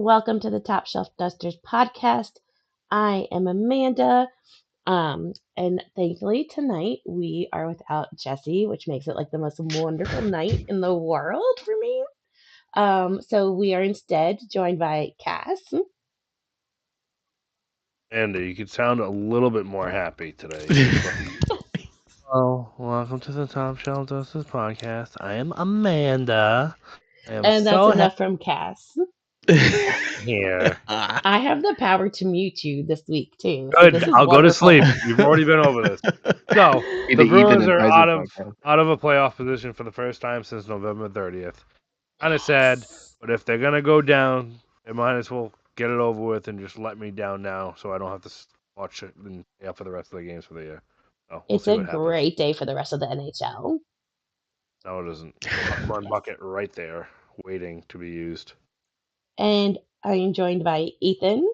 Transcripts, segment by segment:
welcome to the Top Shelf Dusters podcast. I am Amanda, and thankfully tonight we are without Jesse, which makes it like the most wonderful night in the world for me. So we are instead joined by Cass. Andy, you could sound a little bit more happy today. Welcome to the Top Shelf Dusters podcast. I am Amanda. I am And that's so enough from Cass. here. I have the power to mute you this week too. So Good. this is I'll go to wonderful. sleep. You've already been over this. So Be the the Bruins Ethan are and out Isaac of podcast. a playoff position for the first time since November 30th. Kind of sad, but if they're gonna go down, they might as well get it over with and just let me down now, so I don't have to watch it and stay up for the rest of the games for the year. So we'll It's see a what happens. great day for the rest of the NHL. No, it isn't. Run bucket right there, waiting to be used. And I am joined by Ethan.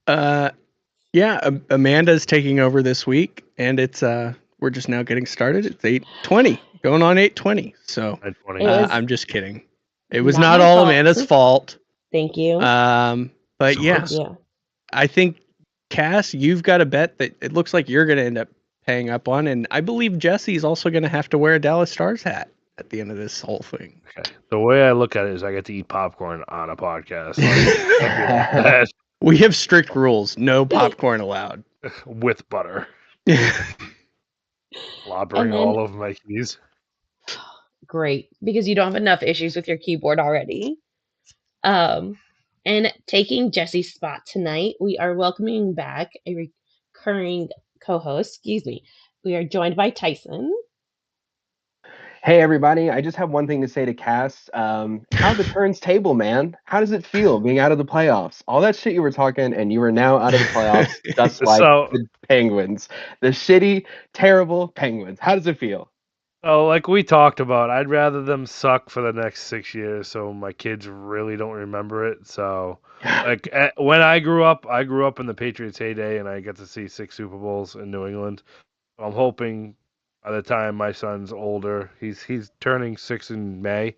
Amanda's taking over this week, and it's we're just now getting started. It's 8:20, going on 8:20. So I'm just kidding. It was not all Amanda's fault. Thank you. But yeah, I think Cass, you've got a bet that it looks like you're going to end up paying up on, and I believe Jesse's also going to have to wear a Dallas Stars hat at the end of this whole thing. Okay. The way I look at it is I get to eat popcorn on a podcast. Like, we have strict rules. No popcorn allowed. With butter. Slobbering all over my keys. Great, because you don't have enough issues with your keyboard already. And taking Jesse's spot tonight, we are welcoming back a recurring co-host. We are joined by Tyson. Hey everybody, I just have one thing to say to Cass. How the turns table, man? How does it feel being out of the playoffs? All that shit you were talking, and you are now out of the playoffs, just like the Penguins. The shitty, terrible Penguins. How does it feel? So, like we talked about, I'd rather them suck for the next 6 years so my kids really don't remember it. So, like, when I grew up in the Patriots' heyday, and I get to see 6 Super Bowls in New England. So I'm hoping by the time my son's older, he's turning 6 in May.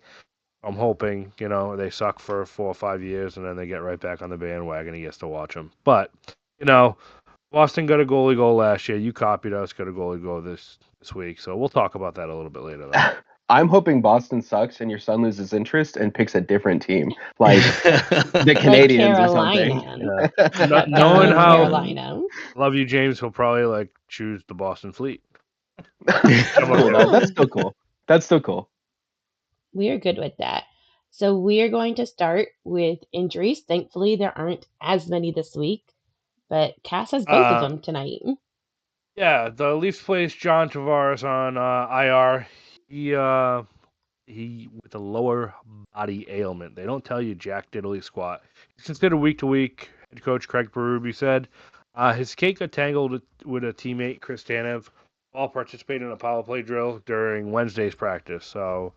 I'm hoping, they suck for 4 or 5 years, and then they get right back on the bandwagon. He gets to watch them. But, Boston got a goalie goal last year. You copied us, got a goalie goal this week. So we'll talk about that a little bit later. I'm hoping Boston sucks and your son loses interest and picks a different team, like the Canadians or something. Not knowing how love you, James, he'll probably choose the Boston Fleet. That's still cool. That's still cool. We are good with that. So we are going to start with injuries. Thankfully, there aren't as many this week, but Cass has both of them tonight. Yeah, the Leafs placed John Tavares on IR. He with a lower body ailment. They don't tell you jack diddly squat. He's considered week to week. Head coach Craig Berube said his skate got tangled with a teammate, Chris Tanev, all participated in a power play drill during Wednesday's practice. So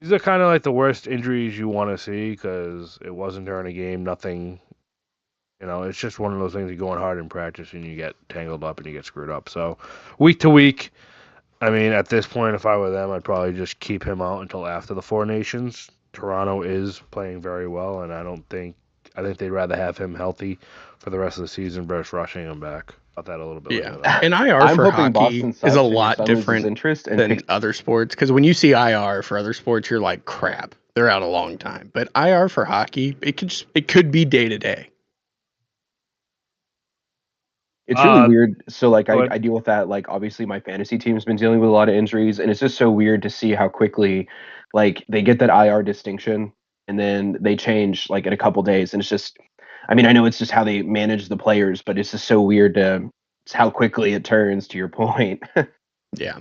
these are kind of like the worst injuries you want to see because it wasn't during a game. Nothing. It's just one of those things. You're going hard in practice and you get tangled up and you get screwed up. So week to week, I mean, at this point, if I were them, I'd probably just keep him out until after the Four Nations. Toronto is playing very well, and I think they'd rather have him healthy for the rest of the season versus rushing him back. About that a little bit later. And IR for hockey is a lot different than other sports, because when you see IR for other sports, you're like, crap, they're out a long time. But IR for hockey, it could be day to day. It's really weird. So, I deal with that. Obviously, my fantasy team's been dealing with a lot of injuries, and it's just so weird to see how quickly, they get that IR distinction, and then they change, in a couple days. And it's just, I mean, I know it's just how they manage the players, but it's just so weird it's how quickly it turns, to your point. Yeah.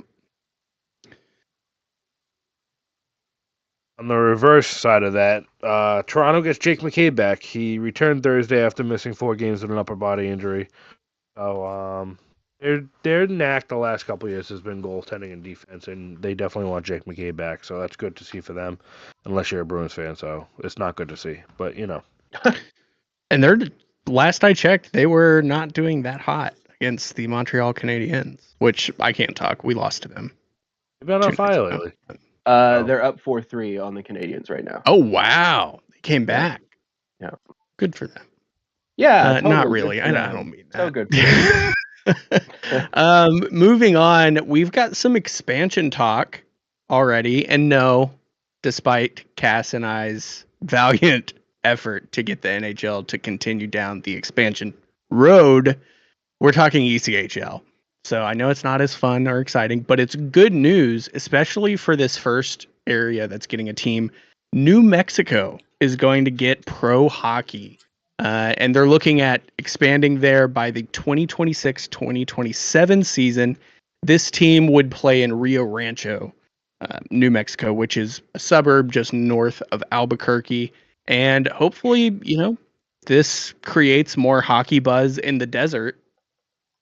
On the reverse side of that, Toronto gets Jake McCabe back. He returned Thursday after missing 4 games with an upper body injury. So their knack the last couple of years has been goaltending and defense, and they definitely want Jake McCabe back. So that's good to see for them, unless you're a Bruins fan. So it's not good to see, but And last I checked, they were not doing that hot against the Montreal Canadiens, which I can't talk. We lost to them. They've been on fire lately. They're up 4-3 on the Canadiens right now. Oh wow, they came back. Yeah. Good for them. Yeah, totally not really. I don't mean that. So good. Moving on, we've got some expansion talk already, and no, despite Cass and I's valiant effort to get the NHL to continue down the expansion road, we're talking ECHL. So I know it's not as fun or exciting, but it's good news, especially for this first area that's getting a team. New Mexico is going to get pro hockey. And they're looking at expanding there by the 2026-2027 season. This team would play in Rio Rancho, New Mexico, which is a suburb just north of Albuquerque. And hopefully, this creates more hockey buzz in the desert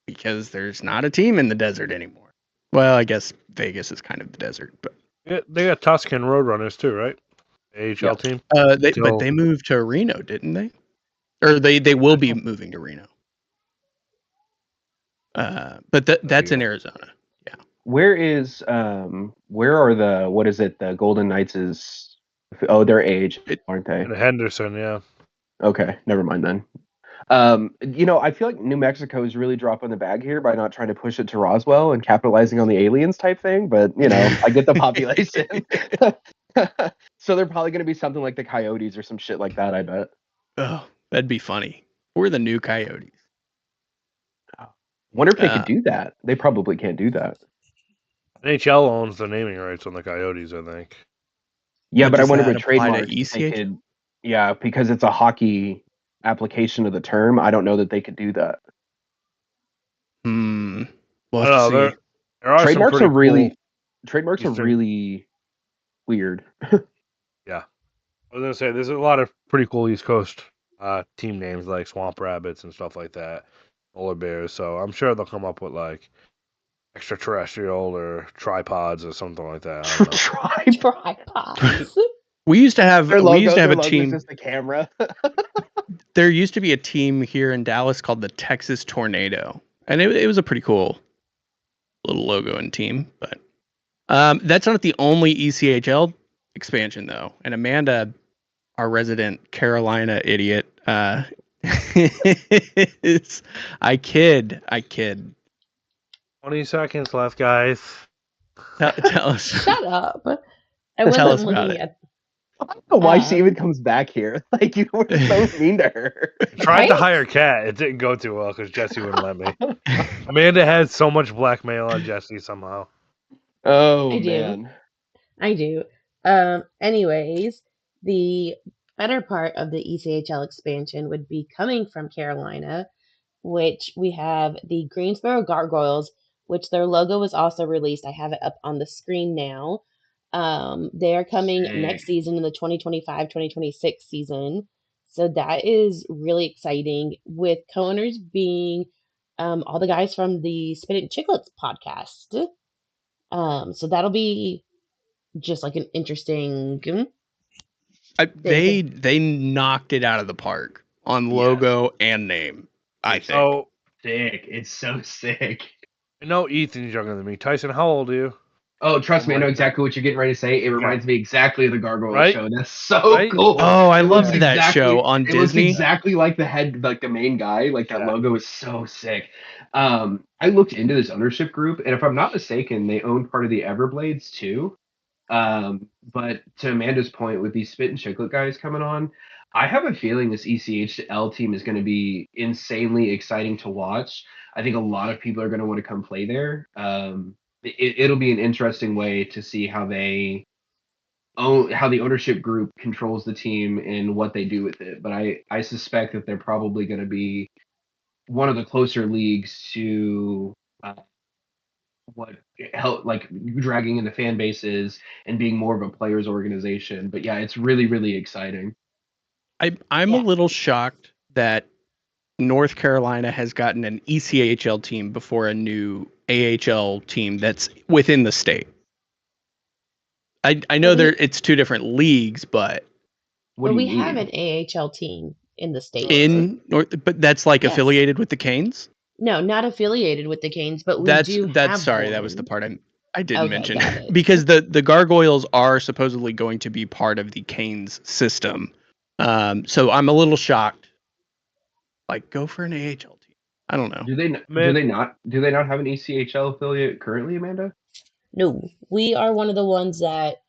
because there's not a team in the desert anymore. Well, I guess Vegas is kind of the desert, but yeah, they got Tuscan Roadrunners too, right? AHL team. But they moved to Reno, didn't they? Or they will be moving to Reno. But that's in Arizona. Yeah. Where are the Golden Knights they're age, aren't they? In Henderson, yeah. Okay, never mind then. I feel like New Mexico is really dropping the bag here by not trying to push it to Roswell and capitalizing on the aliens type thing, but I get the population. So they're probably going to be something like the Coyotes or some shit like that, I bet. Oh, that'd be funny. We're the new Coyotes. Wonder if they could do that. They probably can't do that. NHL owns the naming rights on the Coyotes, I think. Yeah, but I wonder with trademark they could. Yeah, because it's a hockey application of the term. I don't know that they could do that. Well, there trademarks are really weird. Yeah, I was gonna say there's a lot of pretty cool East Coast team names like Swamp Rabbits and stuff like that, Polar Bears. So I'm sure they'll come up with like extraterrestrial or tripods or something like that. Tripods. We used to have a team. Just the camera. There used to be a team here in Dallas called the Texas Tornado, and it was a pretty cool little logo and team. But that's not the only ECHL expansion though. And Amanda, our resident Carolina idiot, is I kid. 20 seconds left, guys. Tell us. Shut up. Tell us about it. I don't know why she even comes back here. Like, you were so mean to her. Tried to hire Kat. It didn't go too well because Jesse wouldn't let me. Amanda had so much blackmail on Jesse somehow. Oh, I do. Anyways, the better part of the ECHL expansion would be coming from Carolina, which we have the Greensboro Gargoyles, which their logo was also released. I have it up on the screen now. They are coming next season in the 2025-2026 season. So that is really exciting, with co-owners being all the guys from the Spit and Chicklets podcast. So that'll be just like an interesting. They knocked it out of the park on logo and name. I think. Oh, sick! It's so sick. I know Ethan's younger than me. Tyson, how old are you? Oh, trust me, I know exactly what you're getting ready to say. It reminds me exactly of the Gargoyle show. That's so cool. Oh, I loved that show on Disney. It was exactly like the main guy. Like, that logo is so sick. I looked into this ownership group, and if I'm not mistaken, they own part of the Everblades too. But to Amanda's point, with these Spit and Chiclet guys coming on, I have a feeling this ECHL team is going to be insanely exciting to watch. I think a lot of people are going to want to come play there. It'll be an interesting way to see how the ownership group controls the team and what they do with it. But I suspect that they're probably going to be one of the closer leagues to what help, like, dragging in the fan bases and being more of a players organization. But yeah, it's really, really exciting. I'm a little shocked that North Carolina has gotten an ECHL team before a new AHL team that's within the state. I know it's two different leagues, but we have an AHL team in the state. In North, but that's like affiliated with the Canes? No, not affiliated with the Canes, but that was the part I didn't mention. Because the Gargoyles are supposedly going to be part of the Canes system. So I'm a little shocked. Like, go for an AHL team. I don't know. Do they not have an ECHL affiliate currently, Amanda? No, we are one of the ones that,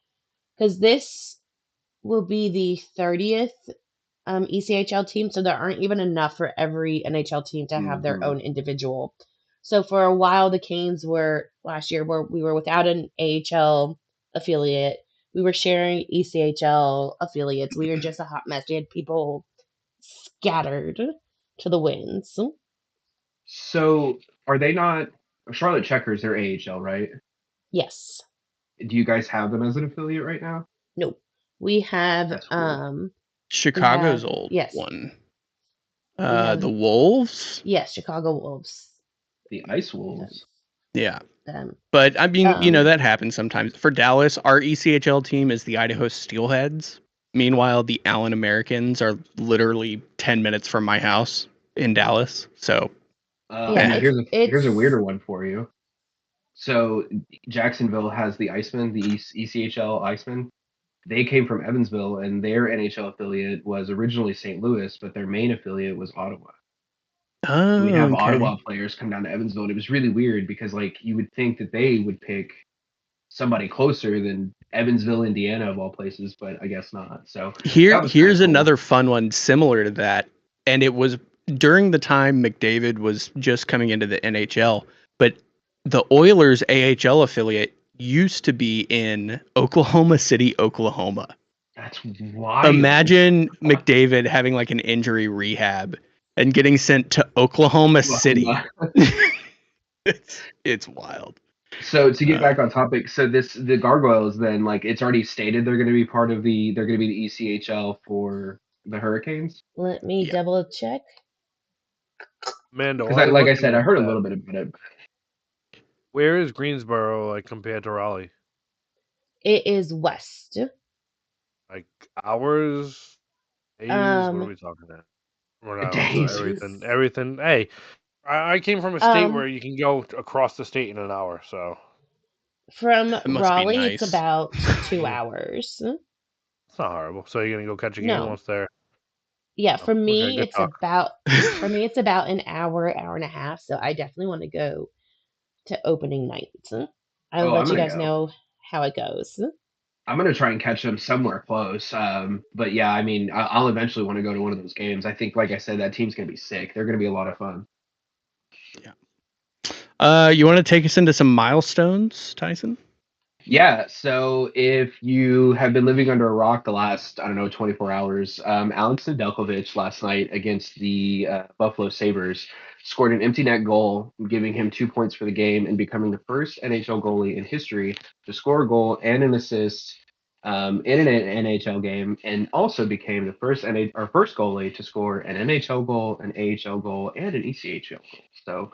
because this will be the 30th ECHL team, so there aren't even enough for every NHL team to have their own individual. So for a while, the Canes were last year where we were without an AHL affiliate. We were sharing ECHL affiliates. We were just a hot mess. We had people scattered to the winds. So are they not Charlotte Checkers? They're AHL, right? Yes. Do you guys have them as an affiliate right now? No. We have Chicago's old one. The Wolves? Yes, Chicago Wolves. The Ice Wolves. Yeah. But I mean, that happens sometimes. For Dallas, our ECHL team is the Idaho Steelheads. Meanwhile, the Allen Americans are literally 10 minutes from my house in Dallas. So, here's a weirder one for you. So Jacksonville has the Icemen, the ECHL Icemen. They came from Evansville, and their NHL affiliate was originally St. Louis, but their main affiliate was Ottawa. Oh, we have Ottawa players come down to Evansville, and it was really weird because, like, you would think that they would pick somebody closer than Evansville, Indiana, of all places, but I guess not. So here's another fun one similar to that, and it was during the time McDavid was just coming into the NHL, but the Oilers AHL affiliate used to be in Oklahoma City, Oklahoma. That's wild. Imagine McDavid having like an injury rehab and getting sent to Oklahoma City. It's wild. So to get back on topic, so the Gargoyles then, like, it's already stated they're going to be the ECHL for the Hurricanes. Let me double check. Amanda, because like I said, I heard a little bit about it. Where is Greensboro like compared to Raleigh? It is west. Like hours, days. What are we talking about? We're not everything. Hey, I came from a state where you can go across the state in an hour. So from Raleigh, nice. It's about 2 hours. It's not horrible. So you're gonna go catch a game once there. Yeah, for me, it's about an hour and a half. So I definitely want to go to opening night. I'll let you guys know how it goes. I'm going to try and catch them somewhere close. But yeah, I mean, I'll eventually want to go to one of those games. I think, like I said, that team's going to be sick. They're going to be a lot of fun. Yeah. You want to take us into some milestones, Tyson? Yeah. So if you have been living under a rock the last, 24 hours, Alex Nedeljkovic last night against the Buffalo Sabres scored an empty net goal, giving him 2 points for the game and becoming the first NHL goalie in history to score a goal and an assist in an NHL game, and also became the first goalie to score an NHL goal, an AHL goal, and an ECHL goal. So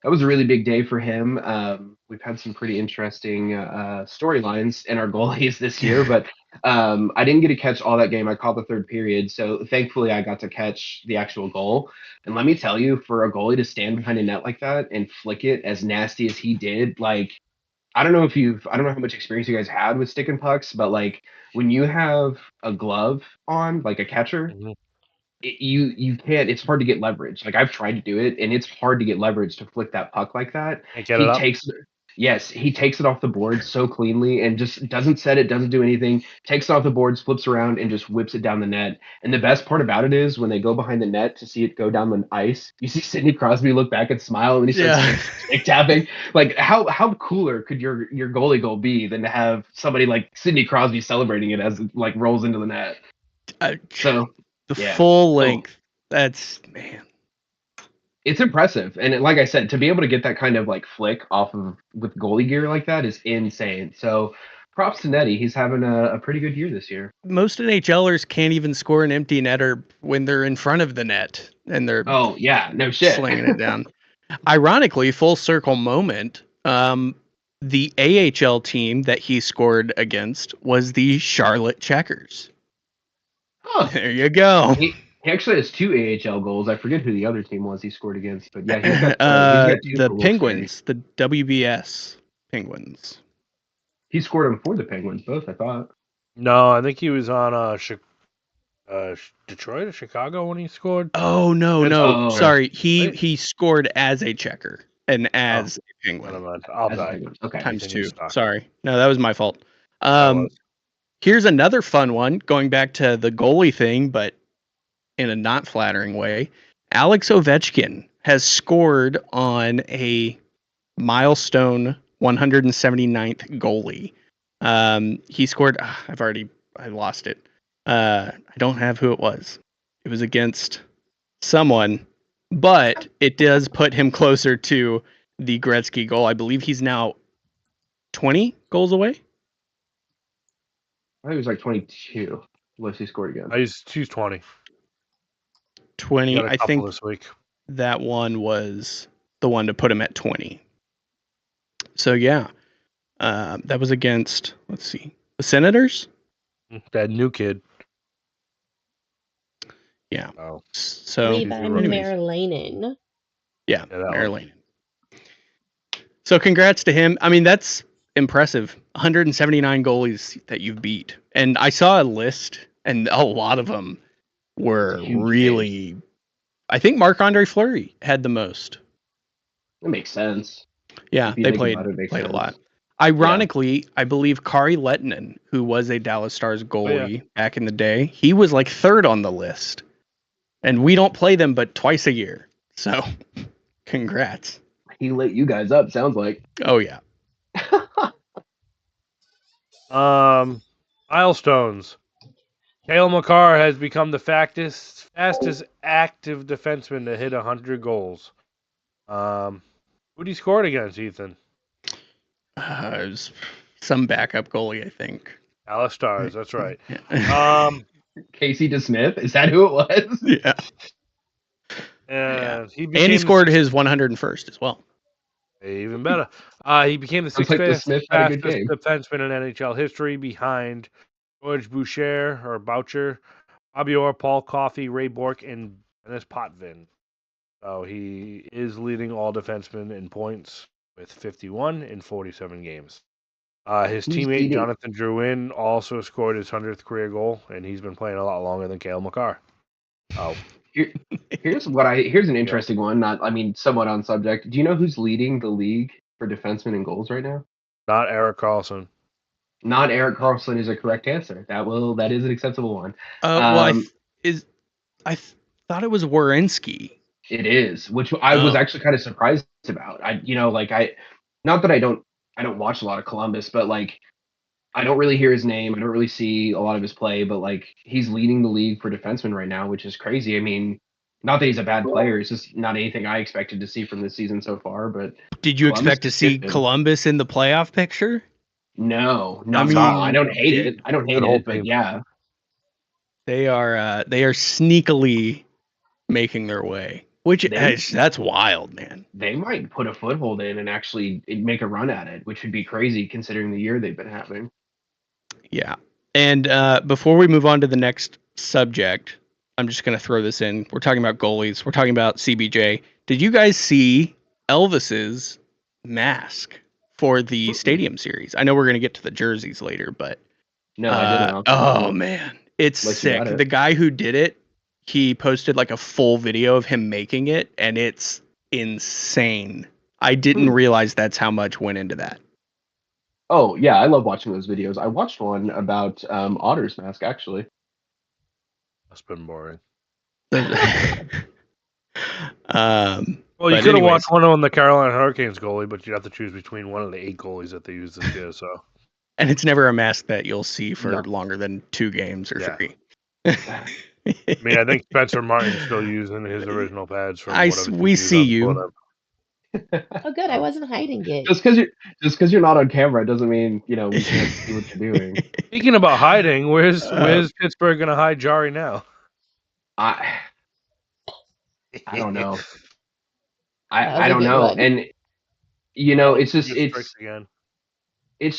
that was a really big day for him. We've had some pretty interesting storylines in our goalies this year, but I didn't get to catch all that game. I caught the third period, so thankfully I got to catch the actual goal. And let me tell you, for a goalie to stand behind a net like that and flick it as nasty as he did, like, I don't know how much experience you guys had with sticking pucks, but like when you have a glove on, like a catcher, you can't. It's hard to get leverage. Like, I've tried to do it, and it's hard to get leverage to flick that puck like that. He takes it off the board so cleanly and just doesn't set it, doesn't do anything. Takes it off the boards, flips around, and just whips it down the net. And the best part about it is when they go behind the net to see it go down the ice, you see Sidney Crosby look back and smile, and he starts stick tapping. Like, how cooler could your goalie goal be than to have somebody like Sidney Crosby celebrating it as it like rolls into the net? Full length. That's, man. It's impressive. And like I said, to be able to get that kind of like flick off of with goalie gear like that is insane. So props to Neddy. He's having a pretty good year this year. Most NHLers can't even score an empty netter when they're in front of the net and they're slinging it down. Ironically, full circle moment, the AHL team that he scored against was the Charlotte Checkers. Oh, there you go. He actually has 2 AHL goals. I forget who the other team was he scored against, but yeah, he's got the Penguins, the WBS Penguins. He scored them for the Penguins, both, I thought. No, I think he was on Detroit or Chicago when he scored? Oh no, sorry. He scored as a checker and as a Penguin. Okay. Times 2. Sorry. No, that was my fault. Here's another fun one, going back to the goalie thing, but in a not flattering way. Alex Ovechkin has scored on a milestone 179th goalie. He scored. I lost it. I don't have who it was. It was against someone, but it does put him closer to the Gretzky goal. I believe he's now 20 goals away. I think it was like 22. Unless he scored again. He's 20. 20. I think this week. That one was the one to put him at 20. So yeah, that was against, let's see, the Senators. That new kid. Yeah. Oh. So Merlanen. Yeah, Merlanen. So congrats to him. I mean, that's impressive. 179 goalies that you've beat. And I saw a list, and a lot of them were really... I think Marc-Andre Fleury had the most. That makes sense. Yeah, they played a lot. Ironically, I believe Kari Lehtinen, who was a Dallas Stars goalie back in the day, he was like third on the list. And we don't play them but twice a year. So, congrats. He lit you guys up, sounds like. Oh, yeah. Milestones. Cale Makar has become the fastest active defenseman to hit 100 goals. Who'd he score against, Ethan? It was some backup goalie, I think. Dallas Stars, that's right. Casey DeSmith? Is that who it was? Yeah. And he scored his 101st as well. Even better. He became the sixth fastest defenseman in NHL history behind George Boucher, Bobby Orr, Paul Coffey, Ray Bourque, and Dennis Potvin. So he is leading all defensemen in points with 51 in 47 games. His teammate Jonathan Drouin also scored his 100th career goal, and he's been playing a lot longer than Cale Makar. Oh, here's an interesting one. Somewhat on subject. Do you know who's leading the league for defensemen in goals right now? Not Erik Karlsson. Not Erik Karlsson is a correct answer. That is an acceptable one. I thought it was Werenski. It is, which I was actually kind of surprised about. Not that I don't watch a lot of Columbus, but I don't really hear his name. I don't really see a lot of his play, but he's leading the league for defensemen right now, which is crazy. I mean, not that he's a bad player. It's just not anything I expected to see from this season so far. But did you expect to see Columbus in the playoff picture? No, I don't hate it. I don't hate it, but yeah, they are sneakily making their way. That's wild, man. They might put a foothold in and actually make a run at it, which would be crazy considering the year they've been having. Yeah. And before we move on to the next subject, I'm just going to throw this in. We're talking about goalies. We're talking about CBJ. Did you guys see Elvis's mask for the Stadium Series? I know we're going to get to the jerseys later, but... No, I didn't. Oh, man. It's sick. The guy who did it, he posted a full video of him making it, and it's insane. I didn't realize that's how much went into that. Oh, yeah, I love watching those videos. I watched one about Otter's mask, actually. That's been boring. Well, you could have watched one on the Carolina Hurricanes goalie, but you'd have to choose between one of the 8 goalies that they use this year. So, and it's never a mask that you'll see for longer than 2 games or 3. I mean, I think Spencer Martin's still using his original pads. We see you. Oh, good. I wasn't hiding it. Just because you're not on camera doesn't mean we can't see what you're doing. Speaking about hiding, where's Pittsburgh gonna hide Jari now? I don't know. I don't know, and it's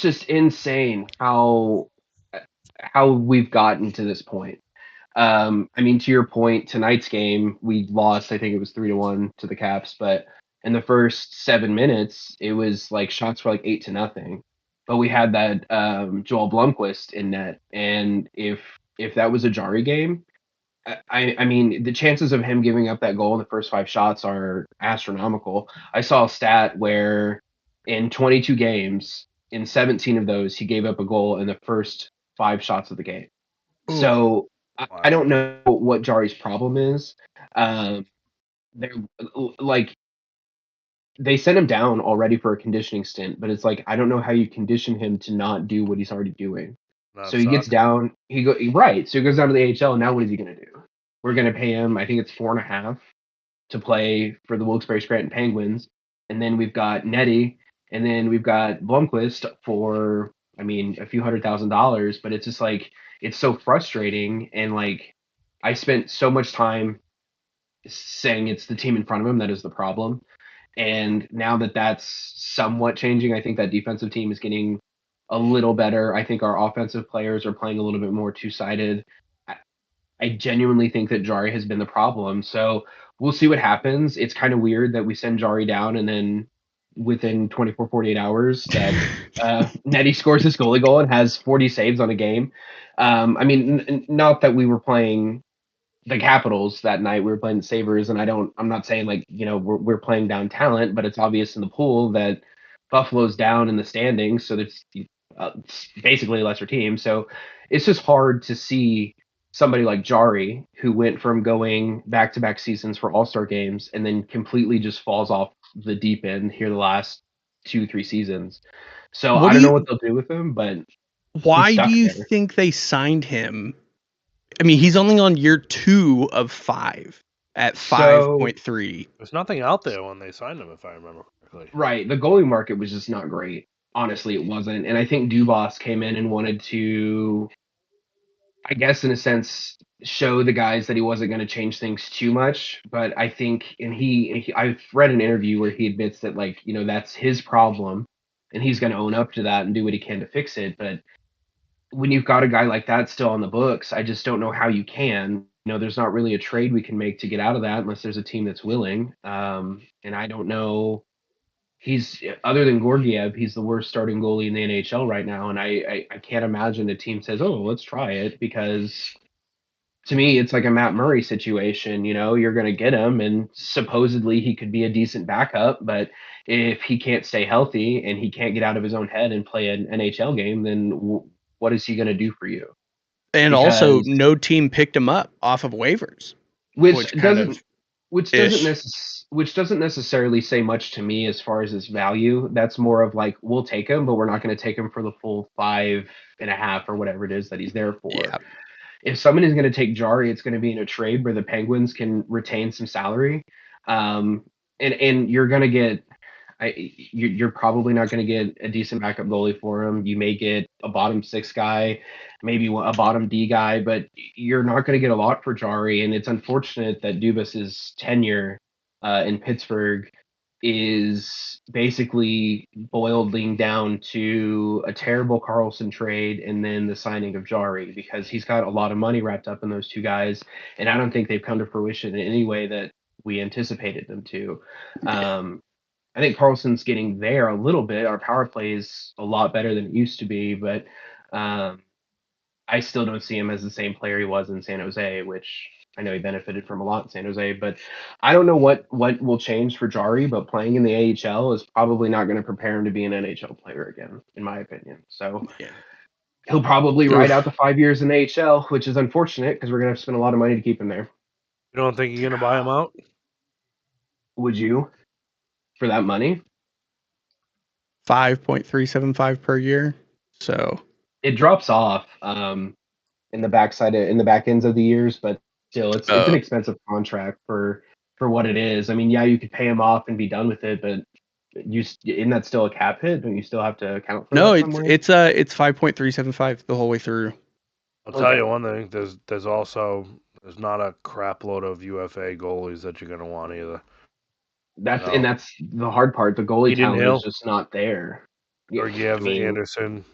just insane how we've gotten to this point. I mean, to your point, tonight's game we lost. I think it was 3-1 to the Caps, but in the first 7 minutes, it was shots were 8-0. But we had that Joel Blomqvist in net, and if that was a Jari game, I mean, the chances of him giving up that goal in the first 5 shots are astronomical. I saw a stat where in 22 games, in 17 of those, he gave up a goal in the first 5 shots of the game. Ooh. So I don't know what Jari's problem is. They're like, they sent him down already for a conditioning stint, but it's like, I don't know how you condition him to not do what he's already doing. So he gets down, so he goes down to the AHL, and now what is he going to do? We're going to pay him, I think it's 4.5 to play for the Wilkes-Barre Scranton Penguins. And then we've got Neddy, and then we've got Blomqvist for, I mean, a few $100,000, but it's just like, it's so frustrating. And like, I spent so much time saying it's the team in front of him that is the problem. And now that that's somewhat changing, I think that defensive team is getting a little better. I think our offensive players are playing a little bit more two-sided. I genuinely think that Jari has been the problem. So we'll see what happens. It's kind of weird that we send Jari down and then within 24, 48 hours that Neddy scores his goalie goal and has 40 saves on a game. I mean, not that we were playing the Capitals that night. We were playing the Sabres, and I'm not saying like, you know, we're playing down talent, but it's obvious in the pool that Buffalo's down in the standings, so it's basically a lesser team. So it's just hard to see somebody like Jari, who went from going back-to-back seasons for All-Star games and then completely just falls off the deep end here the last 2-3 seasons. So I don't know what they'll do with him, but why do you think they signed him? I mean, he's only on year 2 of 5 at 5.3. There's nothing out there when they signed him, if I remember correctly. Right. The goalie market was just not great. Honestly, it wasn't. And I think Dubas came in and wanted to, I guess, in a sense, show the guys that he wasn't going to change things too much. But I think, and I've read an interview where he admits that, like, you know, that's his problem and he's going to own up to that and do what he can to fix it. But when you've got a guy like that still on the books, I just don't know how you can. You know, there's not really a trade we can make to get out of that unless there's a team that's willing. And I don't know. He's, other than Georgiev, he's the worst starting goalie in the NHL right now. And I can't imagine a team says, oh, let's try it, because to me, it's like a Matt Murray situation. You know, you're going to get him and supposedly he could be a decent backup, but if he can't stay healthy and he can't get out of his own head and play an NHL game, then what is he going to do for you? And also, no team picked him up off of waivers, which doesn't necessarily say much to me as far as his value. That's more of like, we'll take him, but we're not going to take him for the full 5.5 or whatever it is that he's there for. Yeah. If someone is going to take Jari, it's going to be in a trade where the Penguins can retain some salary, and you're going to get. You're probably not going to get a decent backup goalie for him. You may get a bottom 6 guy, maybe a bottom D guy, but you're not going to get a lot for Jari. And it's unfortunate that Dubas's tenure in Pittsburgh is basically boiling down to a terrible Carlson trade and then the signing of Jari, because he's got a lot of money wrapped up in those two guys, and I don't think they've come to fruition in any way that we anticipated them to. I think Carlson's getting there a little bit. Our power play is a lot better than it used to be, but I still don't see him as the same player he was in San Jose, which I know he benefited from a lot in San Jose. But I don't know what will change for Jari, but playing in the AHL is probably not going to prepare him to be an NHL player again, in my opinion. So he'll probably ride out the 5 years in the AHL, which is unfortunate because we're going to have to spend a lot of money to keep him there. You don't think you're going to buy him out? Would you? For that money? 5.375 per year. So it drops off in the back ends of the years, but still it's an expensive contract for what it is. I mean, yeah, you could pay him off and be done with it, but isn't that still a cap hit? Don't you still have to account for no, that somewhere? it's 5.375 the whole way through. I'll tell you one thing, there's not a crap load of UFA goalies that you're gonna want either. And that's the hard part. The goalie talent is just not there. Georgiev, Anderson.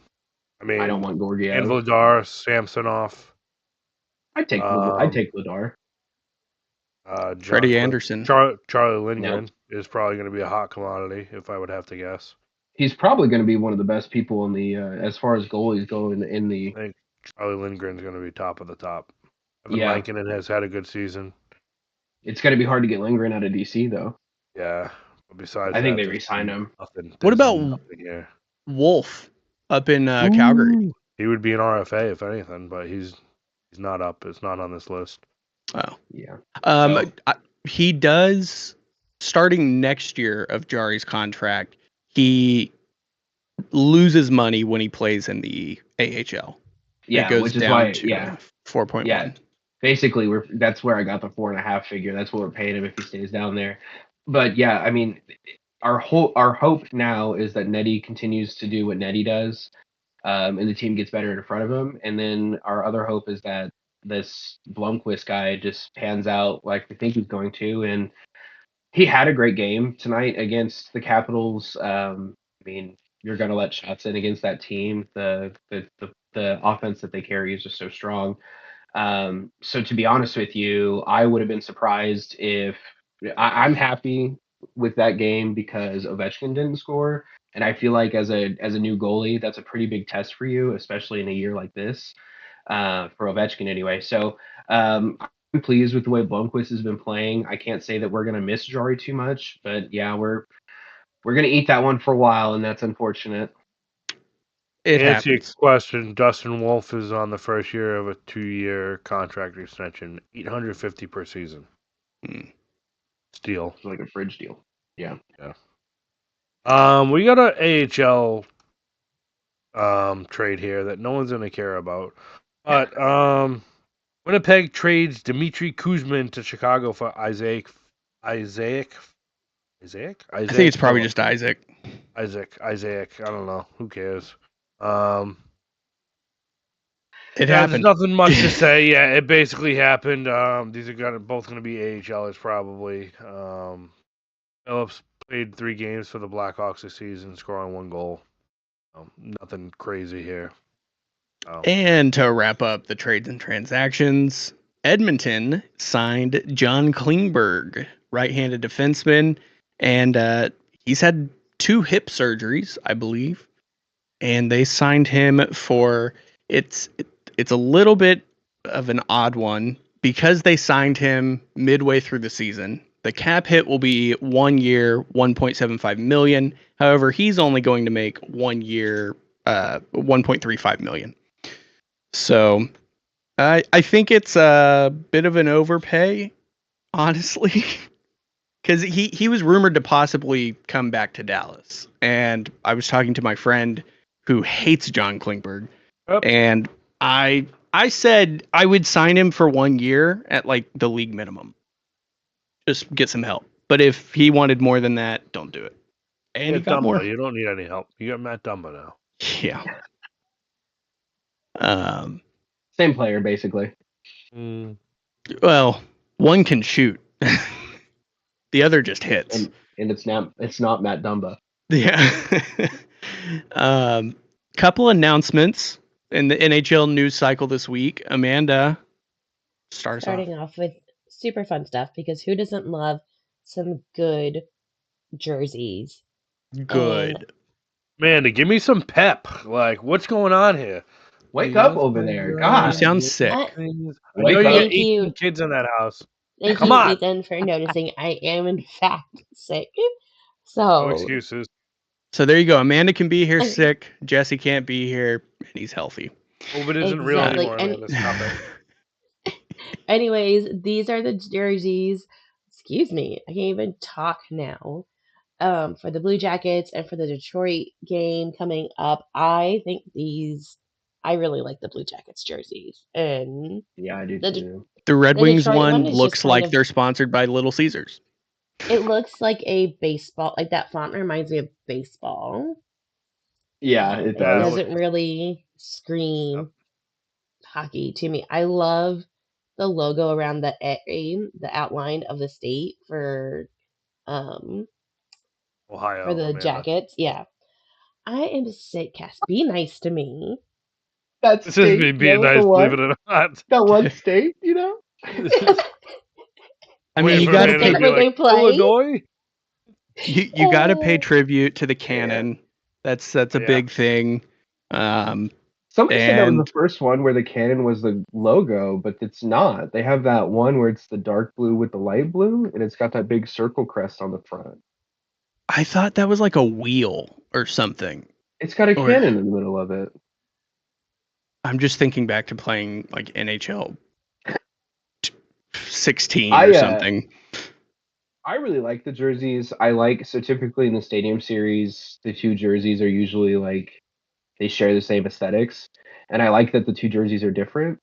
I mean, I don't want Georgiev. And Vladar, Samsonov. I'd take Vladar. Freddie Anderson. Charlie Lindgren is probably going to be a hot commodity, if I would have to guess. He's probably going to be one of the best people in the as far as goalies go in the. I think Charlie Lindgren's going to be top of the top. Lankinen has had a good season. It's going to be hard to get Lindgren out of DC, though. Yeah. But besides I think they re-signed him. What about Wolf up in Calgary? He would be an RFA if anything, but he's not up. It's not on this list. Oh. Yeah. He does, starting next year of Jari's contract, he loses money when he plays in the AHL. Yeah, it goes which is down why, to 4.1. Yeah, basically, that's where I got the 4.5 figure. That's what we're paying him if he stays down there. But yeah, I mean, our hope now is that Neddy continues to do what Neddy does, and the team gets better in front of him. And then our other hope is that this Blomqvist guy just pans out like we think he's going to. And he had a great game tonight against the Capitals. I mean, you're going to let shots in against that team. The offense that they carry is just so strong. So to be honest with you, I would have been surprised if I'm happy with that game because Ovechkin didn't score. And I feel like as a new goalie, that's a pretty big test for you, especially in a year like this, for Ovechkin anyway. So I'm pleased with the way Blomqvist has been playing. I can't say that we're going to miss Jari too much, but yeah, we're going to eat that one for a while, and that's unfortunate. Answer your question. Dustin Wolf is on the first year of a 2-year contract extension, $850 per season. Steal. It's like a fridge deal. Yeah. We got an AHL trade here that no one's gonna care about. But Winnipeg trades Dmitry Kuzmin to Chicago for Isaac. I think it's probably just Isaac. Isaac. I don't know. Who cares? It happened. There's nothing much to say. Yeah, it basically happened. These are both going to be AHLers probably. Phillips played 3 games for the Blackhawks this season, scoring 1 goal. Nothing crazy here. And to wrap up the trades and transactions, Edmonton signed John Klingberg, right-handed defenseman, and he's had 2 hip surgeries, I believe. And they signed him for it's a little bit of an odd one because they signed him midway through the season. The cap hit will be 1 year, $1.75 million. However, he's only going to make 1 year, $1.35 million. So I think it's a bit of an overpay, honestly, because he was rumored to possibly come back to Dallas. And I was talking to my friend who hates John Klingberg, and I said I would sign him for 1 year at like the league minimum. Just get some help. But if he wanted more than that, don't do it. And he got Dumba. more. You don't need any help. You got Matt Dumba now. Yeah. Same player, basically. Well, one can shoot. The other just hits. And it's not Matt Dumba. Yeah. Couple announcements in the NHL news cycle this week. Amanda, starting off with super fun stuff, because who doesn't love some good jerseys? Good. Amanda, give me some pep. Like, what's going on here? Wake up over there. God. You sound sick. Thank you. Kids in that house. Thank you, Ethan, for noticing. I am, in fact, sick. So, no excuses. So there you go. Amanda can be here sick. Jesse can't be here, and he's healthy. COVID isn't real anymore. Anyways, these are the jerseys. Excuse me. I can't even talk now. For the Blue Jackets and for the Detroit game coming up, I really like the Blue Jackets jerseys. And yeah, I do too. The Red Wings one looks like they're sponsored by Little Caesars. It looks like a baseball, like that font reminds me of baseball. Yeah, it does. It doesn't really scream hockey to me. I love the logo around the outline of the state for Ohio for the Jackets. Yeah. I am sick, Cass. Be nice to me. This is me being nice, believe it or not. That one state, you know? I mean, you got to pay. Illinois? You got to pay tribute to the Cannon. Yeah. That's a big thing. Somebody said that was the first one where the cannon was the logo, but it's not. They have that one where it's the dark blue with the light blue, and it's got that big circle crest on the front. I thought that was like a wheel or something. It's got a cannon in the middle of it. I'm just thinking back to playing like NHL 16 or something. I really like the jerseys. So typically in the Stadium Series, the two jerseys are usually like they share the same aesthetics, and I like that the two jerseys are different.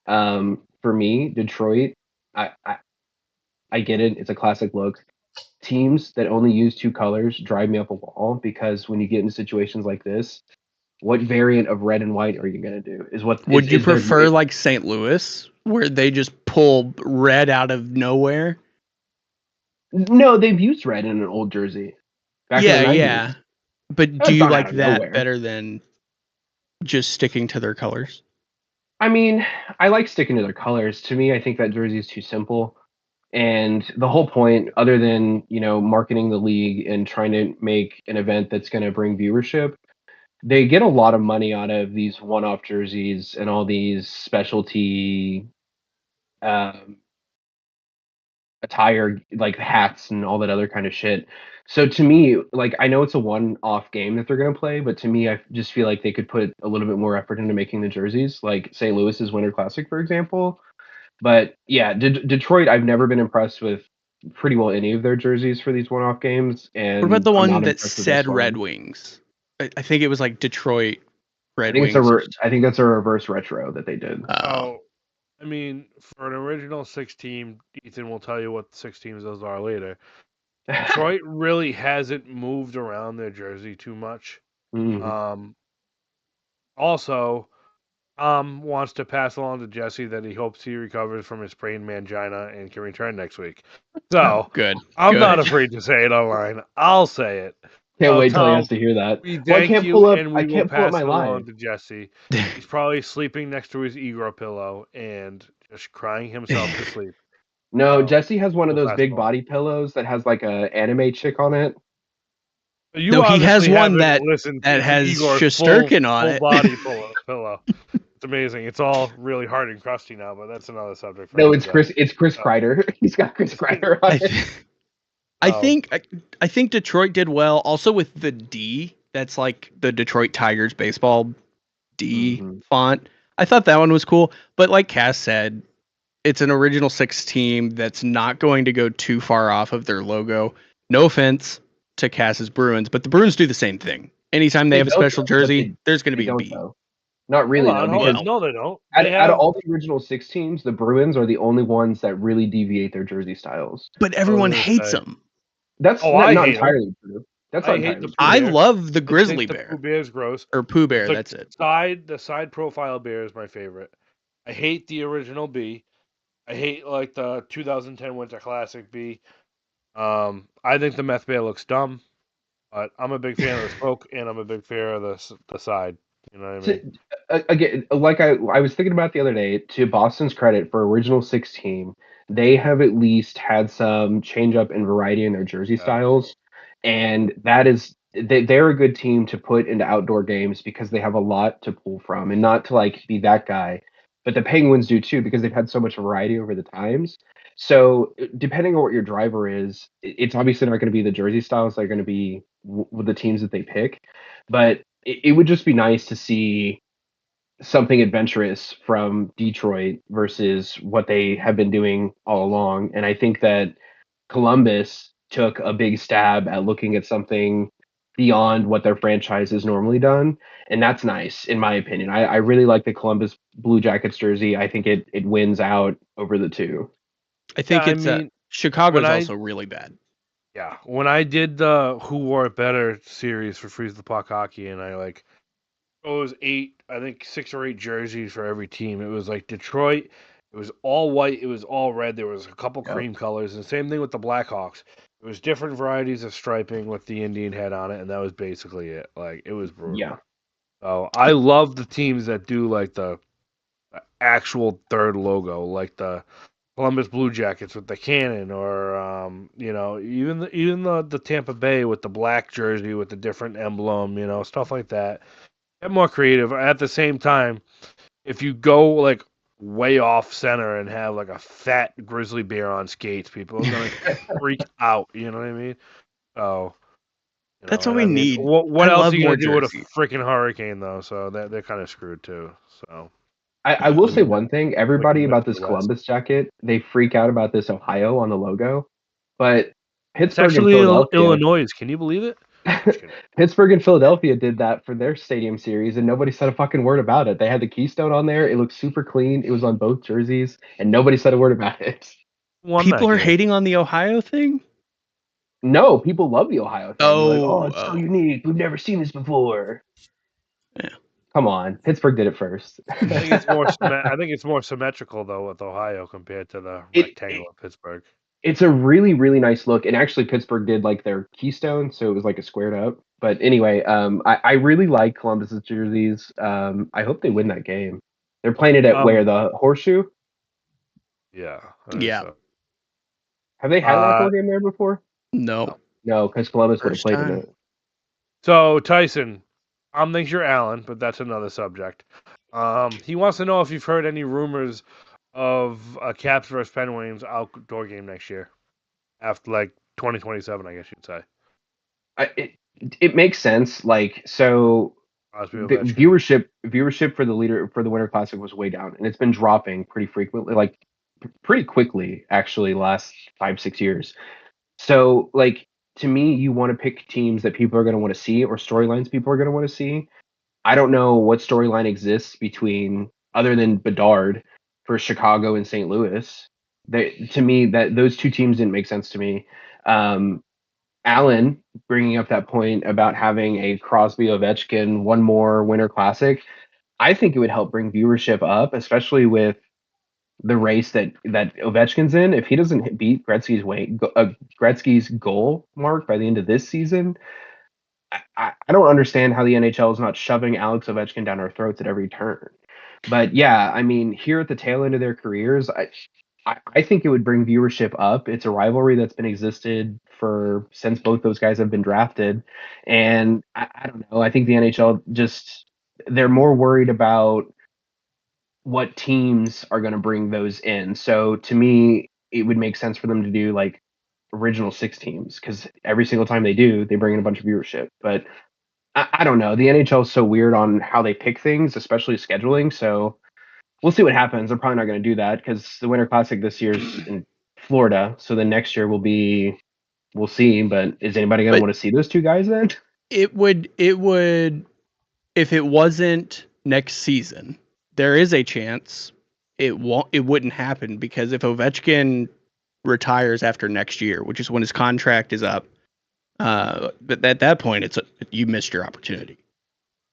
For me, Detroit, I get it. It's a classic look. Teams that only use two colors drive me up a wall because when you get into situations like this, what variant of red and white are you going to do? Would you prefer like St. Louis, where they just pull red out of nowhere? No, they've used red in an old jersey. Yeah. But do you like that better than just sticking to their colors? I mean, I like sticking to their colors. To me, I think that jersey is too simple. And the whole point, other than, marketing the league and trying to make an event that's going to bring viewership, they get a lot of money out of these one-off jerseys and all these specialty attire, like hats and all that other kind of shit. So to me, like, I know it's a one-off game that they're going to play, but to me, I just feel like they could put a little bit more effort into making the jerseys, like St. Louis's Winter Classic, for example. But yeah, Detroit, I've never been impressed with pretty well any of their jerseys for these one-off games. And what about the one that said Red Wings? I think it was like Detroit Red Wings. I think that's a reverse retro that they did. Oh, I mean, for an original 6 team, Ethan will tell you what the 6 teams those are later. Detroit really hasn't moved around their jersey too much. Mm-hmm. Also, wants to pass along to Jesse that he hopes he recovers from his sprained mangina and can return next week. So, good. I'm not afraid to say it online. I'll say it. Can't wait till he has to hear that. We thank you, and we will pass my it line along to Jesse. He's probably sleeping next to his Igor pillow and just crying himself to sleep. No, Jesse has one of those big body pillows that has like a anime chick on it. He has one that has Shesterkin on it. Full body pillow. It's amazing. It's all really hard and crusty now, but that's another subject. It's Chris Kreider. He's got Chris Kreider on it. I think Detroit did well also with the D. That's like the Detroit Tigers baseball D font. I thought that one was cool, but like Cass said, it's an original 6 team that's not going to go too far off of their logo. No offense to Cass's Bruins, but the Bruins do the same thing. Anytime they have a special jersey, there's going to be a B. Not really, no, they don't. Out of all the original 6 teams, the Bruins are the only ones that really deviate their jersey styles. But everyone hates them. That's not entirely true. That's not entirely true. I love the Grizzly Bear. The Pooh Bear's gross. Or Pooh Bear, that's it. The side profile bear is my favorite. I hate the original B. I hate like the 2010 Winter Classic B. I think the meth bear looks dumb, but I'm a big fan of the smoke, and I'm a big fan of the side. You know what I mean? Again, like I was thinking about the other day, to Boston's credit, for original 6 team, they have at least had some change up and variety in their jersey styles, and that is they're a good team to put into outdoor games because they have a lot to pull from, and not to like be that guy, but the Penguins do too because they've had so much variety over the times. So depending on what your driver is, it's obviously not going to be the jersey styles that are going to be with the teams that they pick, but it would just be nice to see something adventurous from Detroit versus what they have been doing all along. And I think that Columbus took a big stab at looking at something beyond what their franchise has normally done. And that's nice, in my opinion. I really like the Columbus Blue Jackets jersey. I think it wins out over the two. I think Chicago's also really bad. Yeah. When I did the Who Wore It Better series for Freeze the Puck Hockey, and I chose 6 or 8 jerseys for every team. It was like Detroit. It was all white. It was all red. There was a couple cream colors. And same thing with the Blackhawks. It was different varieties of striping with the Indian head on it, and that was basically it. Like, it was brutal. Yeah. So I love the teams that do like the actual third logo, like the Columbus Blue Jackets with the cannon, or even the Tampa Bay with the black jersey with the different emblem, stuff like that. Get more creative. At the same time, if you go like way off center and have like a fat grizzly bear on skates, people are gonna freak out. You know what I mean? So that's what we need. What else are you gonna do with a freaking hurricane though? So they're kind of screwed too. So I will say one thing. Everybody about this Columbus jacket, they freak out about this Ohio on the logo, but Pittsburgh it's actually and Philadelphia, Illinois. Can you believe it? Pittsburgh and Philadelphia did that for their stadium series, and nobody said a fucking word about it. They had the Keystone on there. It looked super clean. It was on both jerseys, and nobody said a word about it. People are hating on the Ohio thing? No, people love the Ohio thing. Oh, it's so unique. We've never seen this before. Yeah. Come on, Pittsburgh did it first. I think it's more symmetrical though with Ohio compared to the rectangle of Pittsburgh. It's a really, really nice look, and actually Pittsburgh did like their Keystone, so it was like a squared up. But anyway, I really like Columbus's jerseys. I hope they win that game. They're playing it at where, the Horseshoe? Yeah. So. Have they had an outdoor game there before? No. No, because Columbus would have played in it. So Tyson, thinks you're Alan, but that's another subject. He wants to know if you've heard any rumors of a Caps versus Penguins outdoor game next year, after like 2027, I guess you'd say. It makes sense. Like, so the viewership for the Winter Classic was way down, and it's been dropping pretty frequently, like pretty quickly actually, last 5-6 years. So like, to me, you want to pick teams that people are going to want to see, or storylines people are going to want to see. I don't know what storyline exists between, other than Bedard, for Chicago and St. Louis. To me, that those two teams didn't make sense to me. Alan bringing up that point about having a Crosby Ovechkin one more Winter Classic, I think it would help bring viewership up, especially with the race that Ovechkin's in. If he doesn't beat Gretzky's goal mark by the end of this season, I don't understand how the NHL is not shoving Alex Ovechkin down our throats at every turn. But yeah, I mean, here at the tail end of their careers, I think it would bring viewership up. It's a rivalry that's been existed since both those guys have been drafted. And I don't know. I think the NHL they're more worried about what teams are going to bring those in. So to me, it would make sense for them to do like original 6 teams, because every single time they do, they bring in a bunch of viewership. But I don't know. The NHL is so weird on how they pick things, especially scheduling. So we'll see what happens. They're probably not going to do that, because the Winter Classic this year is in Florida. So then next year we'll see. But is anybody going to want to see those two guys then? It would, if it wasn't next season, there is a chance it wouldn't happen, because if Ovechkin retires after next year, which is when his contract is up, but at that point, you missed your opportunity.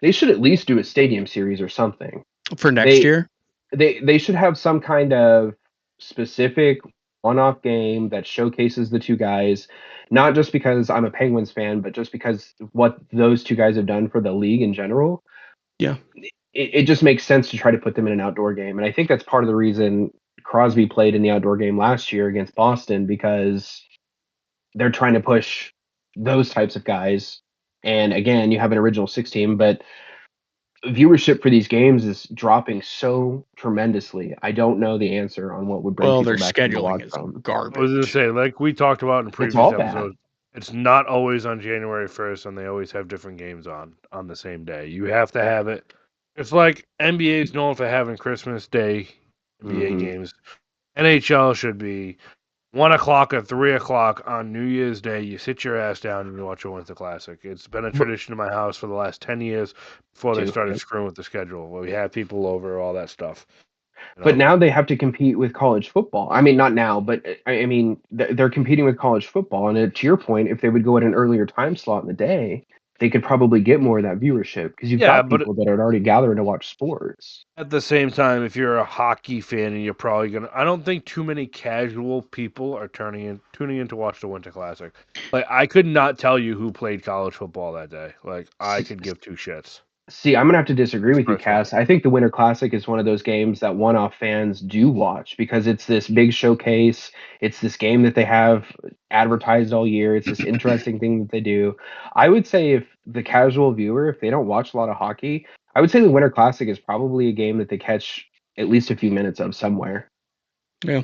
They should at least do a stadium series or something for next year. They should have some kind of specific one-off game that showcases the two guys, not just because I'm a Penguins fan, but just because what those two guys have done for the league in general. Yeah, it just makes sense to try to put them in an outdoor game, and I think that's part of the reason Crosby played in the outdoor game last year against Boston, because they're trying to push those types of guys. And again, you have an original 6 team, but viewership for these games is dropping so tremendously. I don't know the answer on what would bring people their back scheduling is garbage. I was going to say, like we talked about in previous episodes, it's not always on January 1st, and they always have different games on the same day. You have to have it. It's like NBA is known for having Christmas Day NBA games. NHL should be 1 o'clock or 3 o'clock on New Year's Day. You sit your ass down and you watch a Winter Classic. It's been a tradition in my house for the last 10 years before they started screwing with the schedule, where we have people over, all that stuff. But now they have to compete with college football. I mean, not now, but I mean, they're competing with college football. And to your point, if they would go at an earlier time slot in the day, they could probably get more of that viewership, because you've got people that are already gathering to watch sports. At the same time, if you're a hockey fan, and you're probably going to... I don't think too many casual people are tuning in to watch the Winter Classic. Like, I could not tell you who played college football that day. Like, I could give two shits. See, I'm going to have to disagree with you, Cass. I think the Winter Classic is one of those games that one-off fans do watch, because it's this big showcase. It's this game that they have advertised all year. It's this interesting thing that they do. I would say if the casual viewer, if they don't watch a lot of hockey, I would say the Winter Classic is probably a game that they catch at least a few minutes of somewhere. Yeah.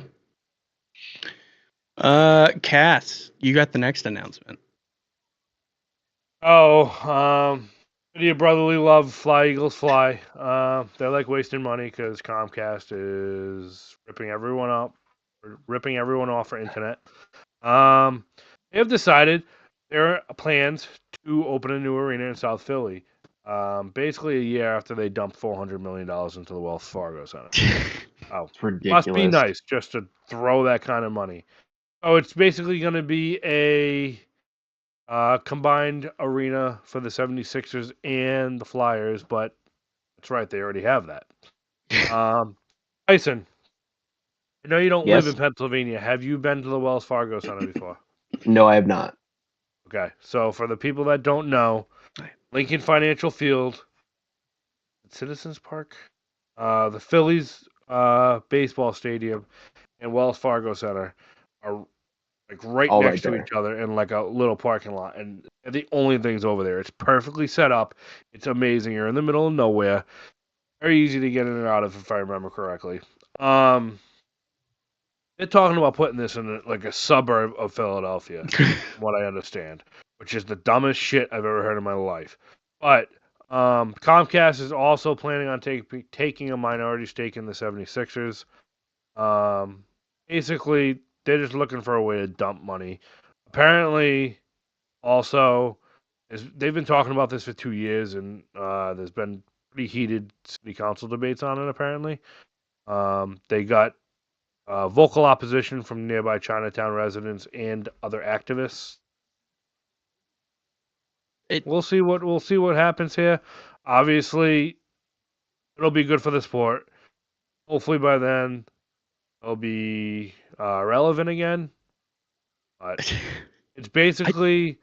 Cass, you got the next announcement. Your brotherly love, Fly Eagles Fly. They're like wasting money because Comcast is ripping everyone off for internet. They have decided there are plans to open a new arena in South Philly. Basically a year after they dumped $400 million into the Wells Fargo Center. Oh, it's ridiculous. Must be nice just to throw that kind of money. Oh, it's basically going to be a combined arena for the 76ers and the Flyers, but that's right, they already have that. Tyson, I know you don't live in Pennsylvania. Have you been to the Wells Fargo Center before? No, I have not. Okay, so for the people that don't know, Lincoln Financial Field, Citizens Park, the Phillies baseball stadium, and Wells Fargo Center are like right next to each other in like a little parking lot, and the only things over there. It's perfectly set up. It's amazing. You're in the middle of nowhere. Very easy to get in and out of, if I remember correctly. They're talking about putting this in like a suburb of Philadelphia, from what I understand, which is the dumbest shit I've ever heard in my life. But Comcast is also planning on taking a minority stake in the 76ers. Basically, they're just looking for a way to dump money. Apparently, also, they've been talking about this for 2 years, and there's been pretty heated city council debates on it, apparently. They got vocal opposition from nearby Chinatown residents and other activists. We'll see what happens here. Obviously, it'll be good for the sport. Hopefully by then, it'll be relevant again. But it's basically,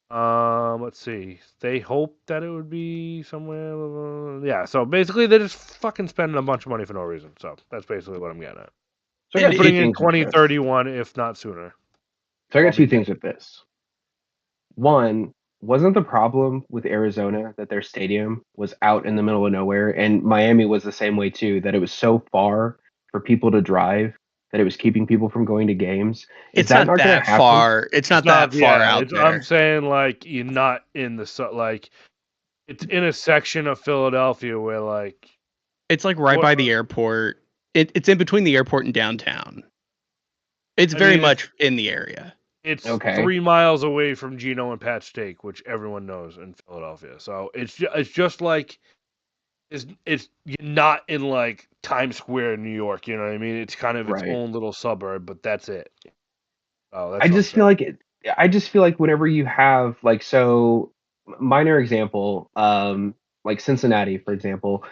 let's see. They hope that it would be somewhere. Yeah, so basically they're just fucking spending a bunch of money for no reason. So that's basically what I'm getting at. So they're putting in 2031, if not sooner. So I got two things with this. One, wasn't the problem with Arizona that their stadium was out in the middle of nowhere, and Miami was the same way too, that it was so far for people to drive that it was keeping people from going to games? It's not that far. It's not that far out there. I'm saying like you're not in the like it's in a section of Philadelphia where like it's like right by the airport. It's in between the airport and downtown. It's very much in the area. It's 3 miles away from Gino and Pat's Steak, which everyone knows in Philadelphia. So it's just like it's you're not in like Times Square in New York. You know what I mean? It's kind of its own little suburb, but that's it. I just feel like whenever you have like, so minor example, like Cincinnati, for example,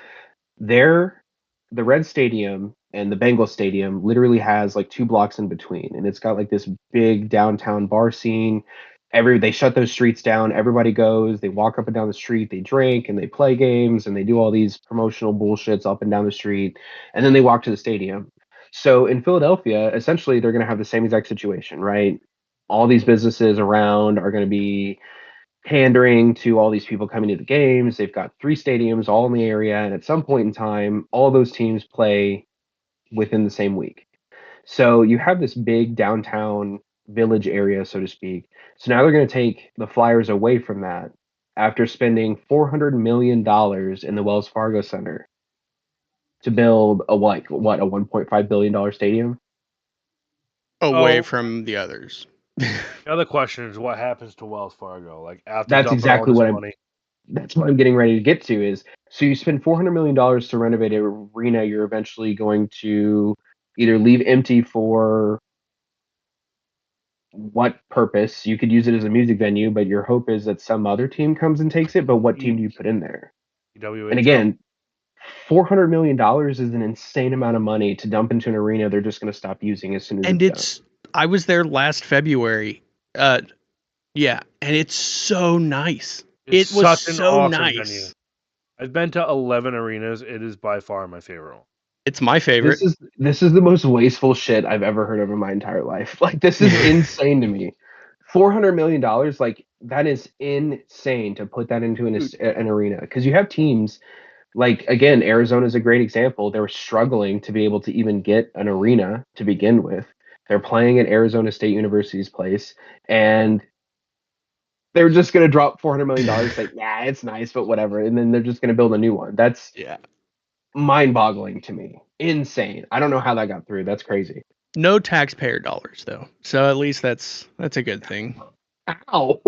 the Red Stadium and the Bengals Stadium literally has like 2 blocks in between, and it's got like this big downtown bar scene. They shut those streets down. Everybody goes. They walk up and down the street. They drink and they play games and they do all these promotional bullshits up and down the street, and then they walk to the stadium. So in Philadelphia, essentially, they're going to have the same exact situation, right? All these businesses around are going to be pandering to all these people coming to the games. They've got 3 stadiums all in the area, and at some point in time, all those teams play within the same week. So you have this big downtown village area, so to speak. So now they're going to take the Flyers away from that after spending $400 million in the Wells Fargo Center to build a $1.5 billion stadium away from the others. The other question is what happens to Wells Fargo? Like after that's exactly what that's what I'm getting ready to get to is, so you spend $400 million to renovate an arena, you're eventually going to either leave empty for what purpose? You could use it as a music venue, but your hope is that some other team comes and takes it, but what team do you put in there? And again, $400 million is an insane amount of money to dump into an arena they're just going to stop using as soon as I was there last February. Yeah, and it's so nice. It was so nice. Venue. I've been to 11 arenas. It is by far my favorite. It's my favorite. This is the most wasteful shit I've ever heard of in my entire life. Like, this is insane to me. $400 million, like that is insane to put that into an arena, because you have teams like, again, Arizona is a great example. They were struggling to be able to even get an arena to begin with. They're playing at Arizona State University's place, and they're just going to drop $400 million. Like, yeah, it's nice, but whatever. And then they're just going to build a new one. That's mind-boggling to me. Insane. I don't know how that got through. That's crazy. No taxpayer dollars, though. So at least that's a good thing. How?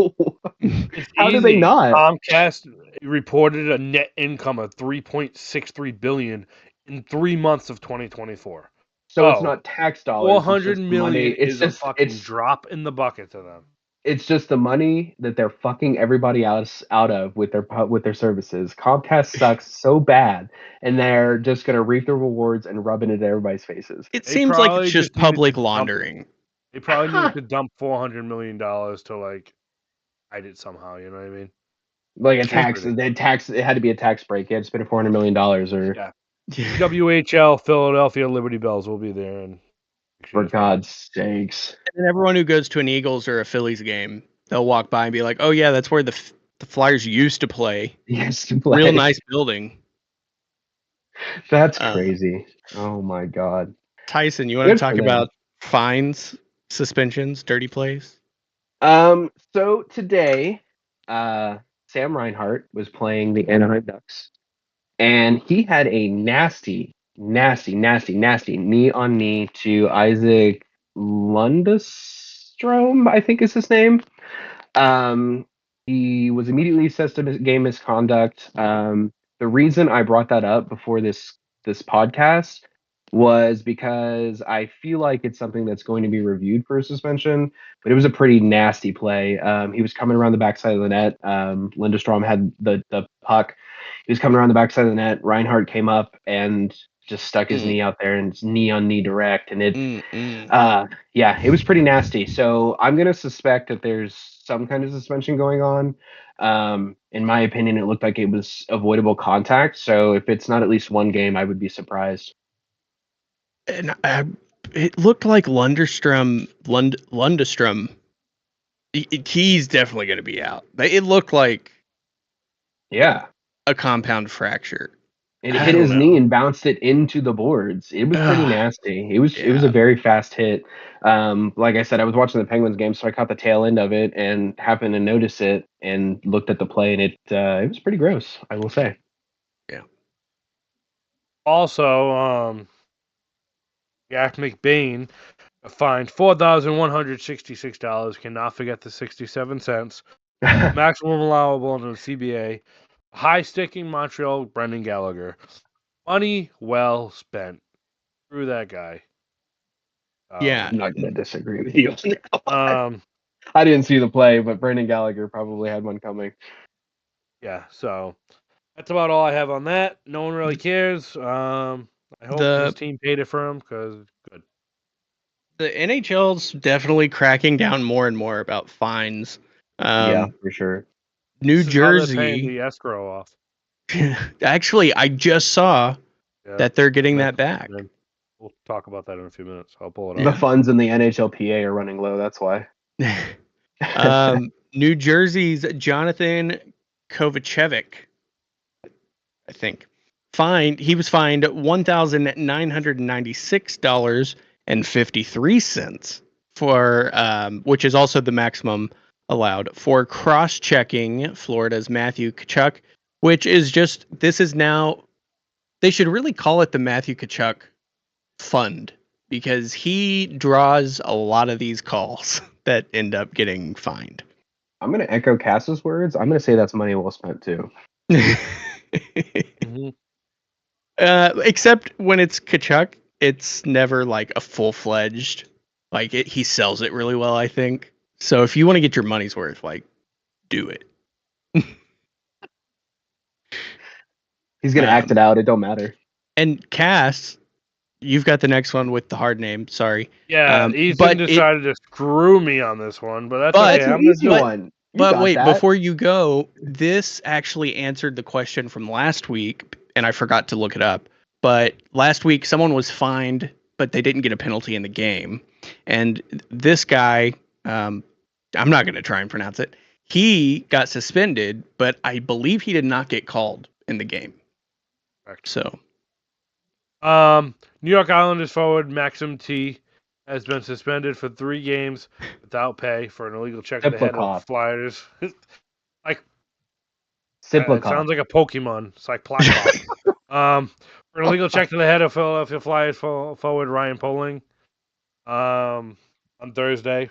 How do they not? Comcast reported a net income of $3.63 billion in 3 months of 2024. So it's not tax dollars. $400 million is a fucking drop in the bucket to them. It's just the money that they're fucking everybody else out of with their services. Comcast sucks so bad, and they're just gonna reap the rewards and rub it into everybody's faces. It seems like it's just public laundering. They probably need to dump $400 million to like hide it somehow. You know what I mean? Like a tax. It had to be a tax break. You had to spend $400 million, or WHL Philadelphia Liberty Bells will be there, and for God's sakes. And everyone who goes to an Eagles or a Phillies game, they'll walk by and be like, "Oh yeah, that's where the Flyers used to play. Real nice building." That's crazy. Oh my God. Tyson, you want to talk about fines, suspensions, dirty plays? So today, Sam Reinhart was playing the Anaheim Ducks, and he had a nasty knee-on-knee to Isaac Lundestrom, I think is his name. He was immediately assessed to game misconduct. The reason I brought that up before this podcast was because I feel like it's something that's going to be reviewed for a suspension, but it was a pretty nasty play. He was coming around the backside of the net. Lindestrom had the puck. He was coming around the backside of the net. Reinhart came up and just stuck his knee out there, and it's knee on knee direct. And it was pretty nasty. So I'm going to suspect that there's some kind of suspension going on. In my opinion, it looked like it was avoidable contact. So if it's not at least one game, I would be surprised. And it looked like Lundestrom. He's definitely going to be out. It looked like a compound fracture. It hit his knee and bounced it into the boards. It was pretty nasty. It was a very fast hit. Like I said, I was watching the Penguins game, so I caught the tail end of it and happened to notice it and looked at the play, and it was pretty gross, I will say. Yeah. Also, Jack McBain fined $4,166. Cannot forget the 67 cents. Maximum allowable under the CBA. High sticking Montreal, Brendan Gallagher. Money well spent. Screw that guy. I'm not going to disagree with you. I didn't see the play, but Brendan Gallagher probably had one coming. Yeah, so that's about all I have on that. No one really cares. I hope his team paid it for him because good. The NHL's definitely cracking down more and more about fines. Yeah, for sure. New Jersey. The escrow off. Actually, I just saw that they're getting that back. We'll talk about that in a few minutes. I'll pull it up. The funds in the NHLPA are running low. That's why. New Jersey's Jonathan Kovacevic, I think, he was fined $1,996.53 for, which is also the maximum allowed, for cross-checking Florida's Matthew Tkachuk, which is just, they should really call it the Matthew Tkachuk Fund, because he draws a lot of these calls that end up getting fined. I'm going to echo Cass's words. I'm going to say that's money well spent too. Except when it's Tkachuk, it's never like a full-fledged, like he sells it really well, I think. So if you want to get your money's worth, like, do it. He's going to act it out. It don't matter. And Cass, you've got the next one with the hard name. Sorry. Yeah, Ethan decided to screw me on this one, but that's okay. I'm going to do one. But wait, before you go, this actually answered the question from last week, and I forgot to look it up. But last week, someone was fined, but they didn't get a penalty in the game. And this guy, I'm not going to try and pronounce it. He got suspended, but I believe he did not get called in the game. Correct. So, New York Islanders forward Maxim T has been suspended for 3 games without pay for an illegal check of the head of Flyers. Like, it sounds like a Pokemon. It's like Plakbot. For an illegal check to the head of Philadelphia Flyers forward Ryan Poling on Thursday.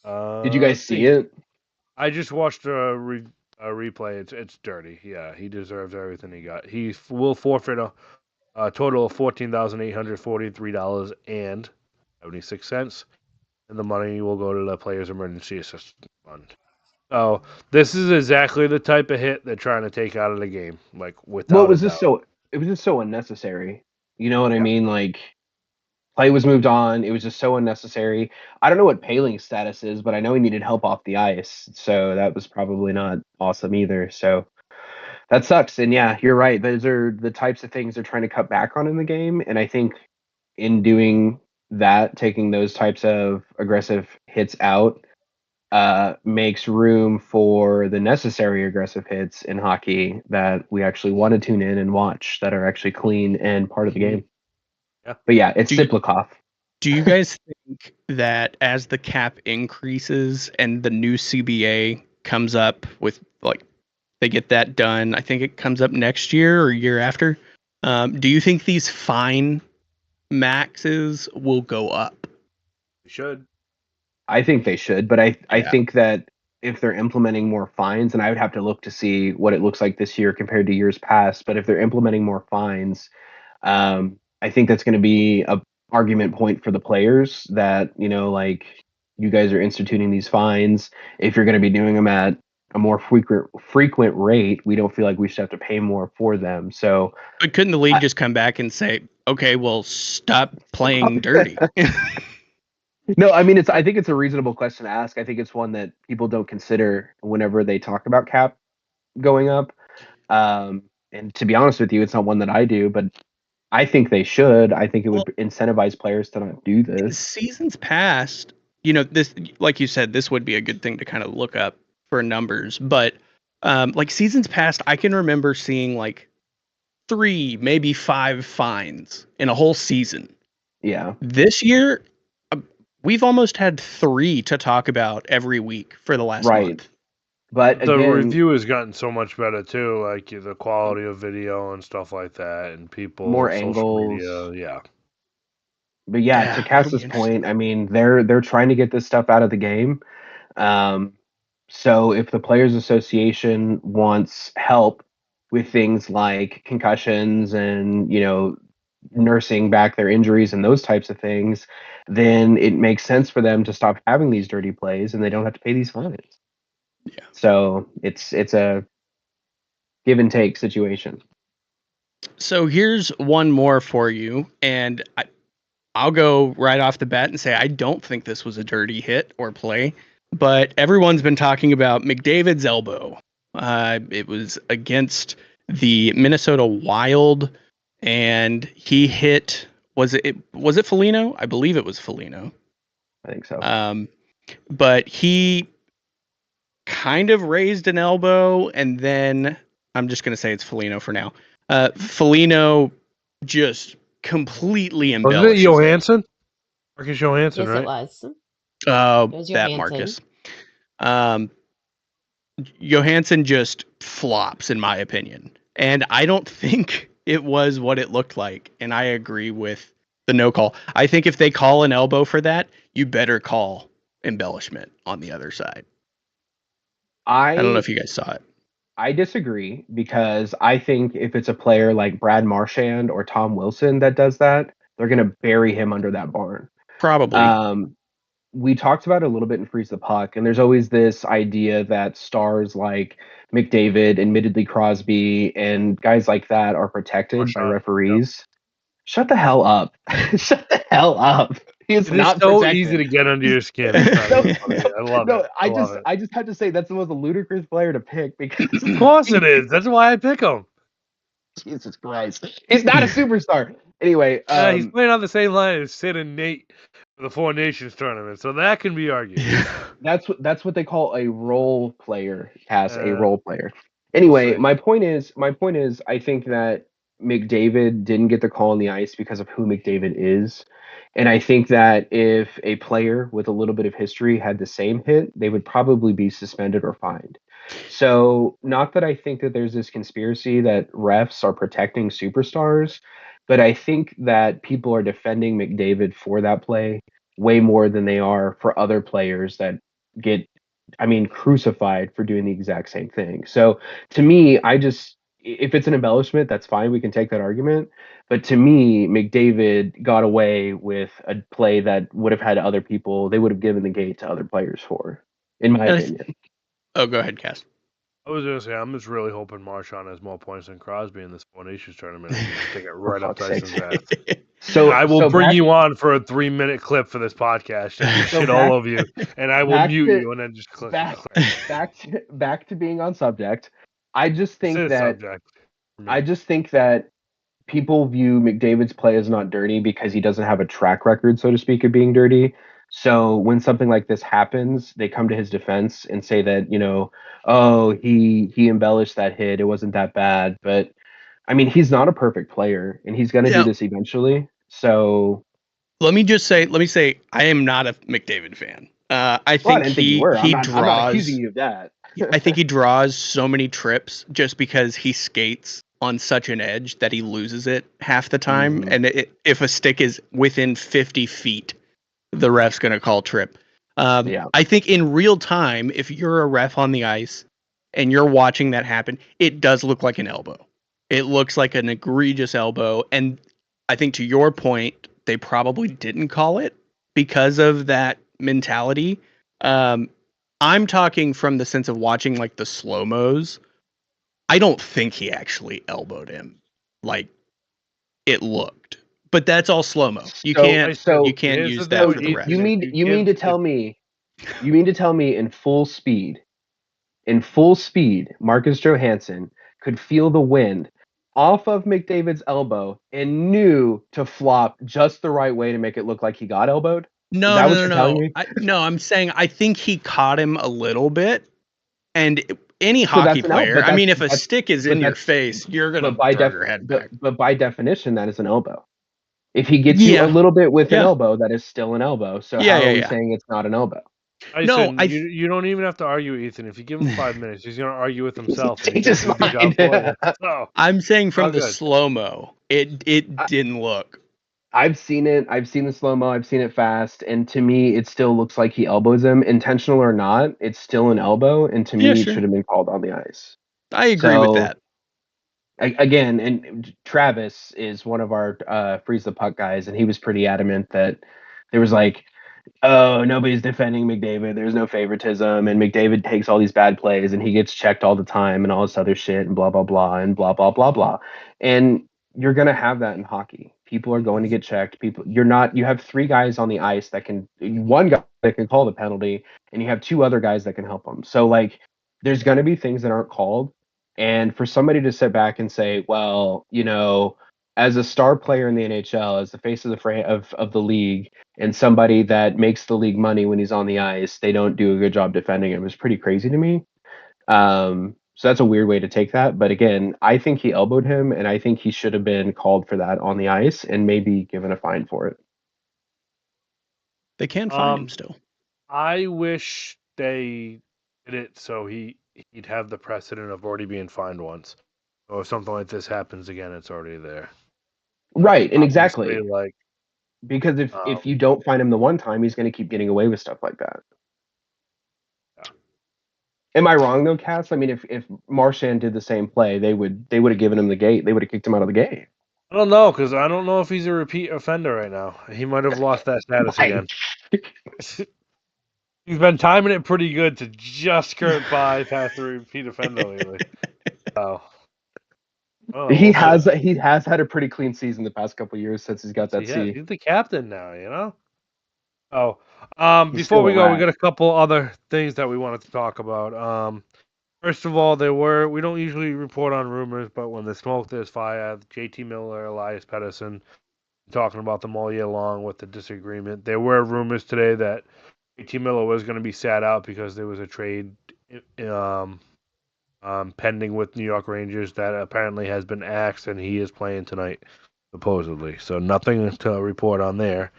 Did you guys see it? I just watched a replay. It's dirty. Yeah, he deserves everything he got. He will forfeit a total of $14,843.76, and the money will go to the Players Emergency Assistance Fund. So this is exactly the type of hit they're trying to take out of the game. Like, without it was just so unnecessary. You know what I mean? Like, play was moved on. It was just so unnecessary. I don't know what Paling's status is, but I know he needed help off the ice, so that was probably not awesome either. So that sucks. And yeah, you're right. Those are the types of things they're trying to cut back on in the game. And I think in doing that, taking those types of aggressive hits out, makes room for the necessary aggressive hits in hockey that we actually want to tune in and watch, that are actually clean and part of the game. Yeah. But yeah, it's Siplikov. Do you guys think that as the cap increases and the new CBA comes up with, like, they get that done, I think it comes up next year or year after, do you think these fine maxes will go up? They should. I think they should, but I think that if they're implementing more fines, and I would have to look to see what it looks like this year compared to years past, but if they're implementing more fines, I think that's going to be a argument point for the players that, you know, like, you guys are instituting these fines. If you're going to be doing them at a more frequent rate, we don't feel like we should have to pay more for them. So, but couldn't the league just come back and say, okay, well, stop playing dirty? No, I mean, I think it's a reasonable question to ask. I think it's one that people don't consider whenever they talk about cap going up. And to be honest with you, it's not one that I do, but I think they should. I think it would incentivize players to not do this. Seasons past, you know, this, like you said, this would be a good thing to kind of look up for numbers. But like seasons past, I can remember seeing like 3, maybe 5 fines in a whole season. Yeah. This year, we've almost had 3 to talk about every week for the last month. But the review has gotten so much better too, like the quality of video and stuff like that, and people more angles. Media, yeah. But yeah, to Cass's point, I mean, they're trying to get this stuff out of the game. So if the Players Association wants help with things like concussions and, you know, nursing back their injuries and those types of things, then it makes sense for them to stop having these dirty plays and they don't have to pay these fines. Yeah. So it's a give and take situation. So here's one more for you, and I'll go right off the bat and say I don't think this was a dirty hit or play, but everyone's been talking about McDavid's elbow. It was against the Minnesota Wild, and he hit. Was it Foligno? I believe it was Foligno. I think so. But he kind of raised an elbow, and then I'm just going to say it's Foligno for now. Foligno just completely embellishes. Was it Johansson? Marcus Johansson, yes, right? It was. Oh, that Marcus. Johansson just flops, in my opinion. And I don't think it was what it looked like. And I agree with the no call. I think if they call an elbow for that, you better call embellishment on the other side. I don't know if you guys saw it. I disagree, because I think if it's a player like Brad Marchand or Tom Wilson that does that, they're going to bury him under that barn. Probably. We talked about it a little bit in Freeze the Puck, and there's always this idea that stars like McDavid, admittedly Crosby, and guys like that are protected by referees. Yep. Shut the hell up. Shut the hell up. It's not so protected. Easy to get under your skin. I love it. I just have to say that's the most ludicrous player to pick, because of course it is. That's why I pick him. Jesus Christ. He's not a superstar. Anyway, he's playing on the same line as Sid and Nate the Four Nations tournament, so that can be argued. That's what they call a role player, Cass, a role player. Anyway, we'll my point is, I think that McDavid didn't get the call on the ice because of who McDavid is. And I think that if a player with a little bit of history had the same hit, they would probably be suspended or fined. So, not that I think that there's this conspiracy that refs are protecting superstars, but I think that people are defending McDavid for that play way more than they are for other players that get, crucified for doing the exact same thing. So, to me, if it's an embellishment, that's fine. We can take that argument. But to me, McDavid got away with a play that would have had other people, they would have given the gate to other players for, in my opinion. Oh, go ahead, Cass. I was going to say, I'm just really hoping Marchand has more points than Crosby in this Four Nations tournament. And just take it right up Tyson's ass. So I will bring you on for a 3-minute clip for this podcast. Just shit all over you. And I will mute you and then just click. Back to being on subject. I just think that people view McDavid's play as not dirty because he doesn't have a track record, so to speak, of being dirty. So when something like this happens, they come to his defense and say that, he embellished that hit. It wasn't that bad. But he's not a perfect player, and he's going to do this eventually. So let me say, I am not a McDavid fan. I think he draws. I'm not accusing you of that. I think he draws so many trips just because he skates on such an edge that he loses it half the time. And if a stick is within 50 feet, the ref's going to call trip. I think in real time, if you're a ref on the ice and you're watching that happen, it does look like an elbow. It looks like an egregious elbow. And I think to your point, they probably didn't call it because of that mentality. I'm talking from the sense of watching like the slow-mos. I don't think he actually elbowed him like it looked. But that's all slow-mo. You can't use that for the rest. You mean to tell me in full speed, Marcus Johansson could feel the wind off of McDavid's elbow and knew to flop just the right way to make it look like he got elbowed? No. I'm saying I think he caught him a little bit. And any hockey player, if a stick is in your face, you're going to throw your head back. But by definition, that is an elbow. If he gets you a little bit with an elbow, that is still an elbow. So how are we saying it's not an elbow? You don't even have to argue, Ethan. If you give him 5 minutes, he's going to argue with himself. I'm saying from the slow-mo, it didn't look. I've seen it. I've seen the slow-mo. I've seen it fast. And to me, it still looks like he elbows him. Intentional or not, it's still an elbow. And to me, it should have been called on the ice. I agree with that. Again, and Travis is one of our freeze the puck guys, and he was pretty adamant that there was like, oh, nobody's defending McDavid. There's no favoritism, and McDavid takes all these bad plays, and he gets checked all the time, and all this other shit, and blah blah blah, and blah blah blah blah. And you're gonna have that in hockey. People are going to get checked. You have 3 guys on the ice one guy that can call the penalty, and you have 2 other guys that can help them. So like, there's gonna be things that aren't called. And for somebody to sit back and say, well, as a star player in the NHL, as the face of the league, and somebody that makes the league money when he's on the ice, they don't do a good job defending him is pretty crazy to me. So that's a weird way to take that. But again, I think he elbowed him, and I think he should have been called for that on the ice and maybe given a fine for it. They can fine him still. I wish they did it so he'd have the precedent of already being fined once. So if something like this happens again, it's already there. Right, and exactly. Because if you don't find him the one time, he's going to keep getting away with stuff like that. Yeah. Am I wrong though, Cass? If Marchand did the same play, they would have given him the gate. They would have kicked him out of the game. I don't know, because I don't know if he's a repeat offender right now. He might have lost that status again. He's been timing it pretty good to just skirt by past the repeat offender lately. He has had a pretty clean season the past couple of years since he's got that C. He's the captain now, before we go, we got a couple other things that we wanted to talk about. First of all, we don't usually report on rumors, but when there's smoke, there's fire. JT Miller, Elias Pettersson talking about them all year long with the disagreement. There were rumors today that JT Miller was going to be sat out because there was a trade pending with New York Rangers that apparently has been axed, and he is playing tonight, supposedly. So nothing to report on there.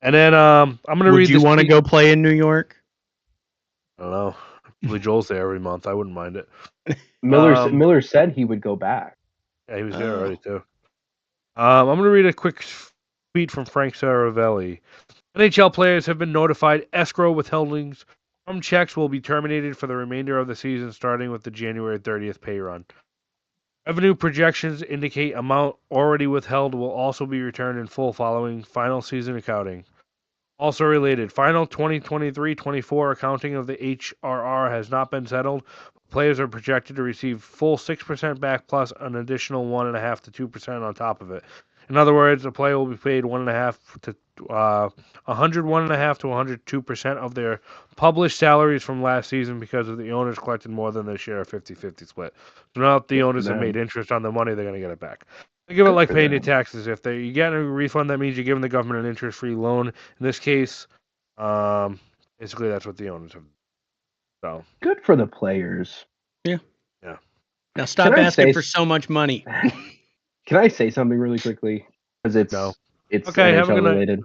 And then I'm going to read. Would you want to go play in New York? I don't know. Billy Joel's there every month. I wouldn't mind it. Miller said he would go back. Yeah, he was there already too. I'm going to read a quick tweet from Frank Saravelli. NHL players have been notified escrow withholdings from checks will be terminated for the remainder of the season, starting with the January 30th pay run. Revenue projections indicate amount already withheld will also be returned in full following final season accounting. Also related, final 2023-24 accounting of the HRR has not been settled. Players are projected to receive full 6% back plus an additional 1.5% to 2% on top of it. In other words, a player will be paid 1.5% to 102% of their published salaries from last season because of the owners collected more than their share of 50-50 split. So now that the owners have made interest on the money, they're going to get it back. They give it like paying your taxes. If you get a refund, that means you're giving the government an interest-free loan. In this case, basically that's what the owners have. So good for the players. Yeah. Now Can stop I asking say- for so much money. Can I say something really quickly? Because it's okay. Have a NHL good related.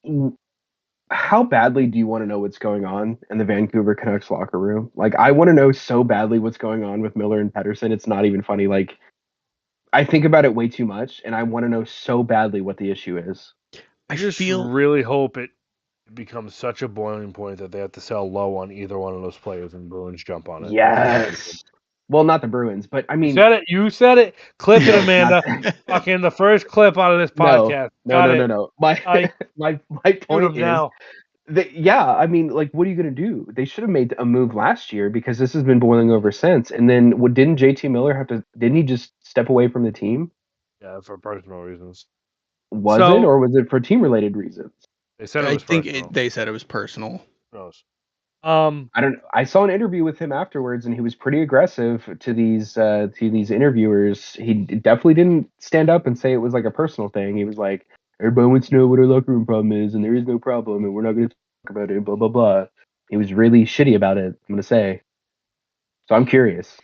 night. How badly do you want to know what's going on in the Vancouver Canucks locker room? Like, I want to know so badly what's going on with Miller and Pettersson. It's not even funny. Like, I think about it way too much, and I want to know so badly what the issue is. I just really hope it becomes such a boiling point that they have to sell low on either one of those players and Bruins jump on it. Yes. Well, not the Bruins, but I mean... You said it. Clip it, Amanda. Fucking the first clip out of this podcast. No. My point is... now. I mean, like, what are you going to do? They should have made a move last year because this has been boiling over since. And then didn't JT Miller didn't he just step away from the team? Yeah, for personal reasons. Was it, or was it for team-related reasons? They said it was personal. They said it was personal. Who knows? I saw an interview with him afterwards, and he was pretty aggressive to these interviewers. He definitely didn't stand up and say it was like a personal thing. He was like, everybody wants to know what our locker room problem is, and there is no problem, and we're not going to talk about it, blah, blah, blah. He was really shitty about it, I'm going to say. So I'm curious.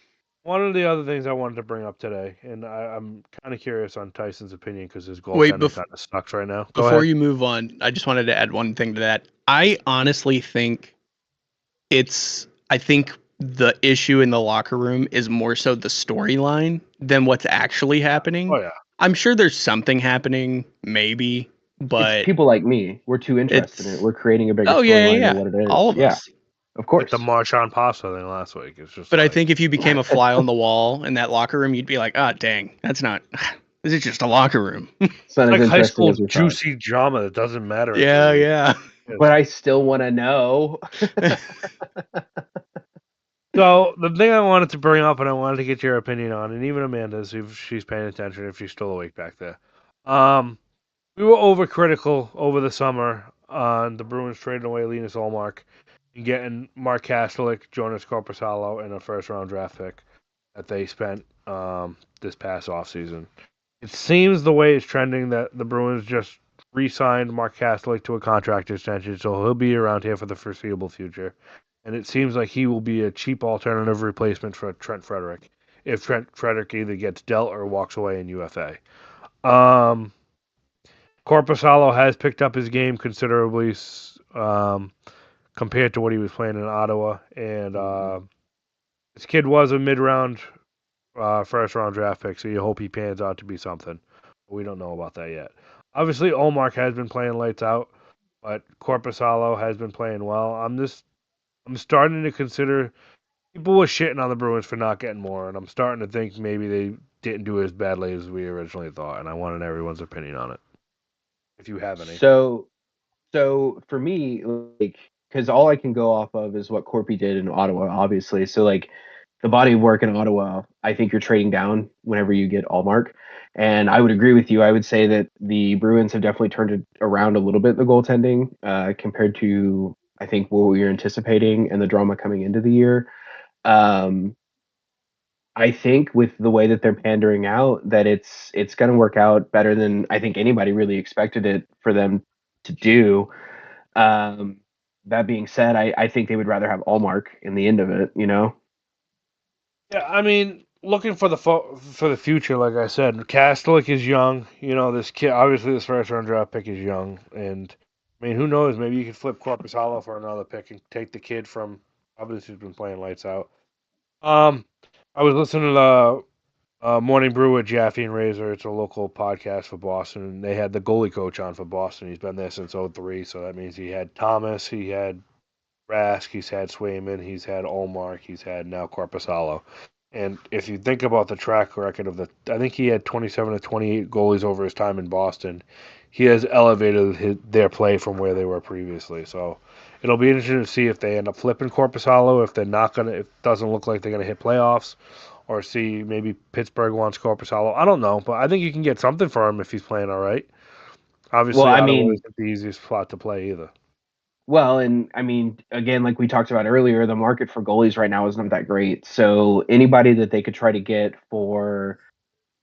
One of the other things I wanted to bring up today, and I'm kind of curious on Tyson's opinion because his goaltending kind of sucks right now. Before you move on, I just wanted to add one thing to that. I honestly think I think the issue in the locker room is more so the storyline than what's actually happening. Oh, yeah. I'm sure there's something happening, maybe, but... It's people like me. We're too interested in it. We're creating a bigger storyline than what it is. All of us. Of course. Like the Marchand Pasta thing last week. It's just. But I think if you became a fly on the wall in that locker room, you'd be like, dang, that's not... This is just a locker room. It's not like high school juicy drama that doesn't matter. Yeah. But I still want to know. So the thing I wanted to bring up and I wanted to get your opinion on, and even Amanda's, if she's paying attention, if she's still awake back there. We were overcritical over the summer on the Bruins trading away Linus Ullmark and getting Mark Kastelik, Jonas Korpisalo, and a first-round draft pick that they spent this past offseason. It seems the way it's trending that the Bruins just re-signed Mark Kastelik to a contract extension, so he'll be around here for the foreseeable future. And it seems like he will be a cheap alternative replacement for Trent Frederick if Trent Frederick either gets dealt or walks away in UFA. Korpisalo has picked up his game considerably compared to what he was playing in Ottawa. And this kid was a mid-round first-round draft pick, so you hope he pans out to be something. We don't know about that yet. Obviously, Ullmark has been playing lights out, but Korpisalo has been playing well. I'm starting to consider people were shitting on the Bruins for not getting more, and I'm starting to think maybe they didn't do as badly as we originally thought, and I wanted everyone's opinion on it. If you have any. So for me, like, because all I can go off of is what Corpy did in Ottawa, obviously. So like the body of work in Ottawa, I think you're trading down whenever you get Ullmark. And I would agree with you. I would say that the Bruins have definitely turned it around a little bit, the goaltending, compared to, I think, what we were anticipating and the drama coming into the year. I think with the way that they're pandering out, that it's going to work out better than I think anybody really expected it for them to do. That being said, I think they would rather have Allmark in the end of it, you know? Yeah, I mean, looking for the future, like I said, Castelik is young. You know, this kid, obviously, this first round draft pick is young, and I mean, who knows? Maybe you could flip Corpus Hollow for another pick and take the kid from obviously who's been playing lights out. I was listening to Morning Brew with Jaffe and Razor. It's a local podcast for Boston, and they had the goalie coach on for Boston. He's been there since '03, so that means he had Thomas, he had Rask, he's had Swayman, he's had Olmark, he's had now Corpusalo. And if you think about the track record of I think he had 27 to 28 goalies over his time in Boston. He has elevated their play from where they were previously. So it'll be interesting to see if they end up flipping Corpusalo, if they're not gonna, if it doesn't look like they're gonna hit playoffs, or see maybe Pittsburgh wants Corpusalo. I don't know, but I think you can get something for him if he's playing all right. Obviously, well, I Ottawa mean, isn't the easiest spot to play either. Well, and I mean, again, like we talked about earlier, the market for goalies right now is not that great. So anybody that they could try to get for,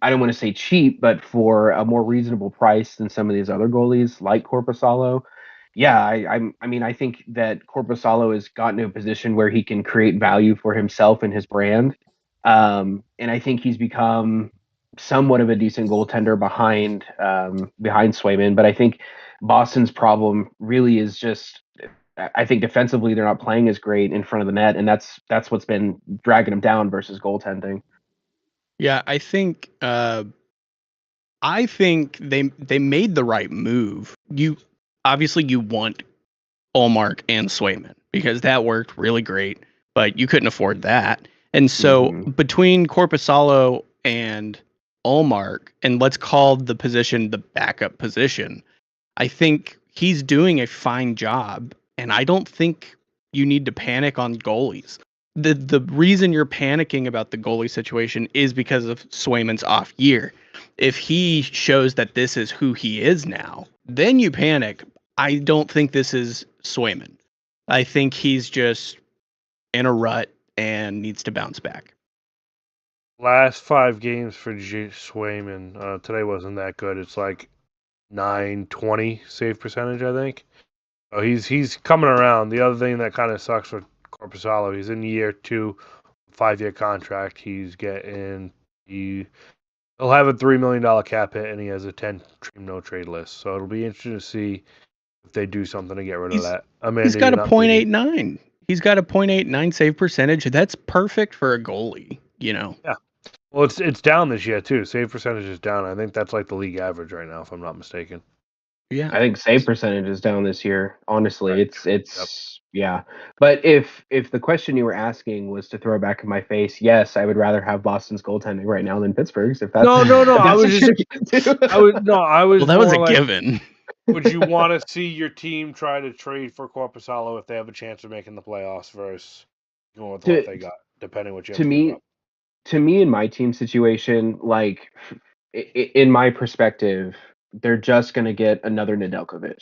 I don't want to say cheap, but for a more reasonable price than some of these other goalies like Corpusalo. Yeah, I mean, I think that Corpusalo has gotten to a position where he can create value for himself and his brand. And I think he's become somewhat of a decent goaltender behind Swayman. But I think Boston's problem really is just, I think defensively they're not playing as great in front of the net, and that's what's been dragging them down versus goaltending. Yeah, I think they made the right move. You want Allmark and Swayman because that worked really great, but you couldn't afford that. And so between Corpusalo and Allmark, and let's call the position the backup position, I think he's doing a fine job, and I don't think you need to panic on goalies. The reason you're panicking about the goalie situation is because of Swayman's off year. If he shows that this is who he is now, then you panic. I don't think this is Swayman. I think he's just in a rut and needs to bounce back. Last 5 games for Swayman. Today wasn't that good. It's like 920 save percentage, I think. Oh, he's coming around. The other thing that kind of sucks for Corpusalo, he's in year 2, 5-year contract. He'll have a $3 million cap hit, and he has a 10-team no trade list. So it'll be interesting to see if they do something to get rid of that. Amanda, he's got a .89. He's got a .89 save percentage. That's perfect for a goalie, you know. Yeah. Well, it's down this year too. Save percentage is down. I think that's like the league average right now, if I'm not mistaken. Yeah, I think save percentage is down this year. Honestly, right. It's yeah. But if the question you were asking was to throw back in my face, yes, I would rather have Boston's goaltending right now than Pittsburgh's. If that's no, I was Well, that was a given. Would you want to see your team try to trade for Corpusalo if they have a chance of making the playoffs versus going with what they got, depending what you have to give up? To me, in my team situation, like in my perspective, they're just going to get another Nedeljkovic.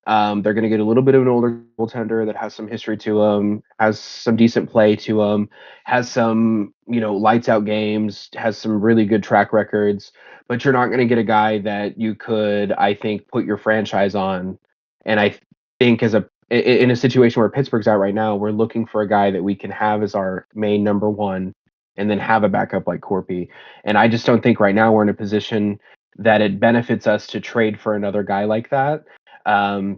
They're going to get a little bit of an older goaltender that has some history to him, has some decent play to him, has some, lights out games, has some really good track records, but you're not going to get a guy that you could, I think, put your franchise on. And I think in a situation where Pittsburgh's out right now, we're looking for a guy that we can have as our main number one and then have a backup like Corpy. And I just don't think right now we're in a position that it benefits us to trade for another guy like that.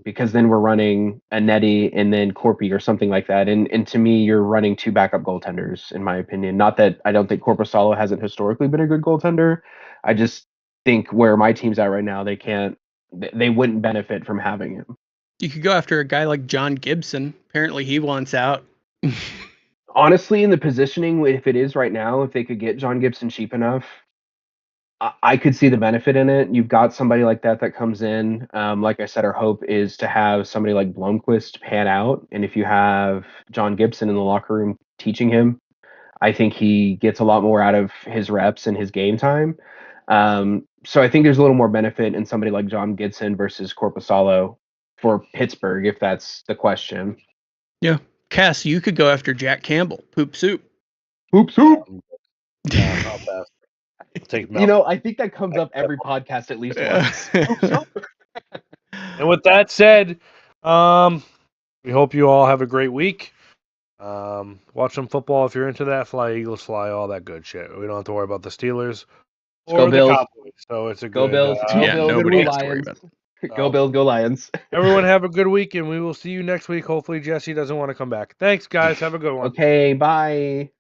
Because then we're running a Neddy and then Corpy or something like that. And to me, you're running 2 backup goaltenders, in my opinion. Not that I don't think Corpusalo hasn't historically been a good goaltender. I just think where my team's at right now, they wouldn't benefit from having him. You could go after a guy like John Gibson. Apparently he wants out. Honestly, in the positioning, if it is right now, if they could get John Gibson cheap enough, I could see the benefit in it. You've got somebody like that comes in. Like I said, our hope is to have somebody like Blomqvist pan out. And if you have John Gibson in the locker room teaching him, I think he gets a lot more out of his reps and his game time. So I think there's a little more benefit in somebody like John Gibson versus Corpusalo for Pittsburgh, if that's the question. Yeah. Cass, you could go after Jack Campbell. Poop soup. Poop soup. I'll pass. I'll take You know, I think that comes up every podcast at least once. And with that said, we hope you all have a great week. Watch some football if you're into that. Fly Eagles, fly, all that good shit. We don't have to worry about the Steelers or Go the Bills. Cowboys. So it's a Go good. Bills. Yeah, Bills, nobody go has to worry Lions. about it. Go Bills, go Lions. Everyone have a good week, and we will see you next week. Hopefully Jesse doesn't want to come back. Thanks, guys. Have a good one. Okay, bye.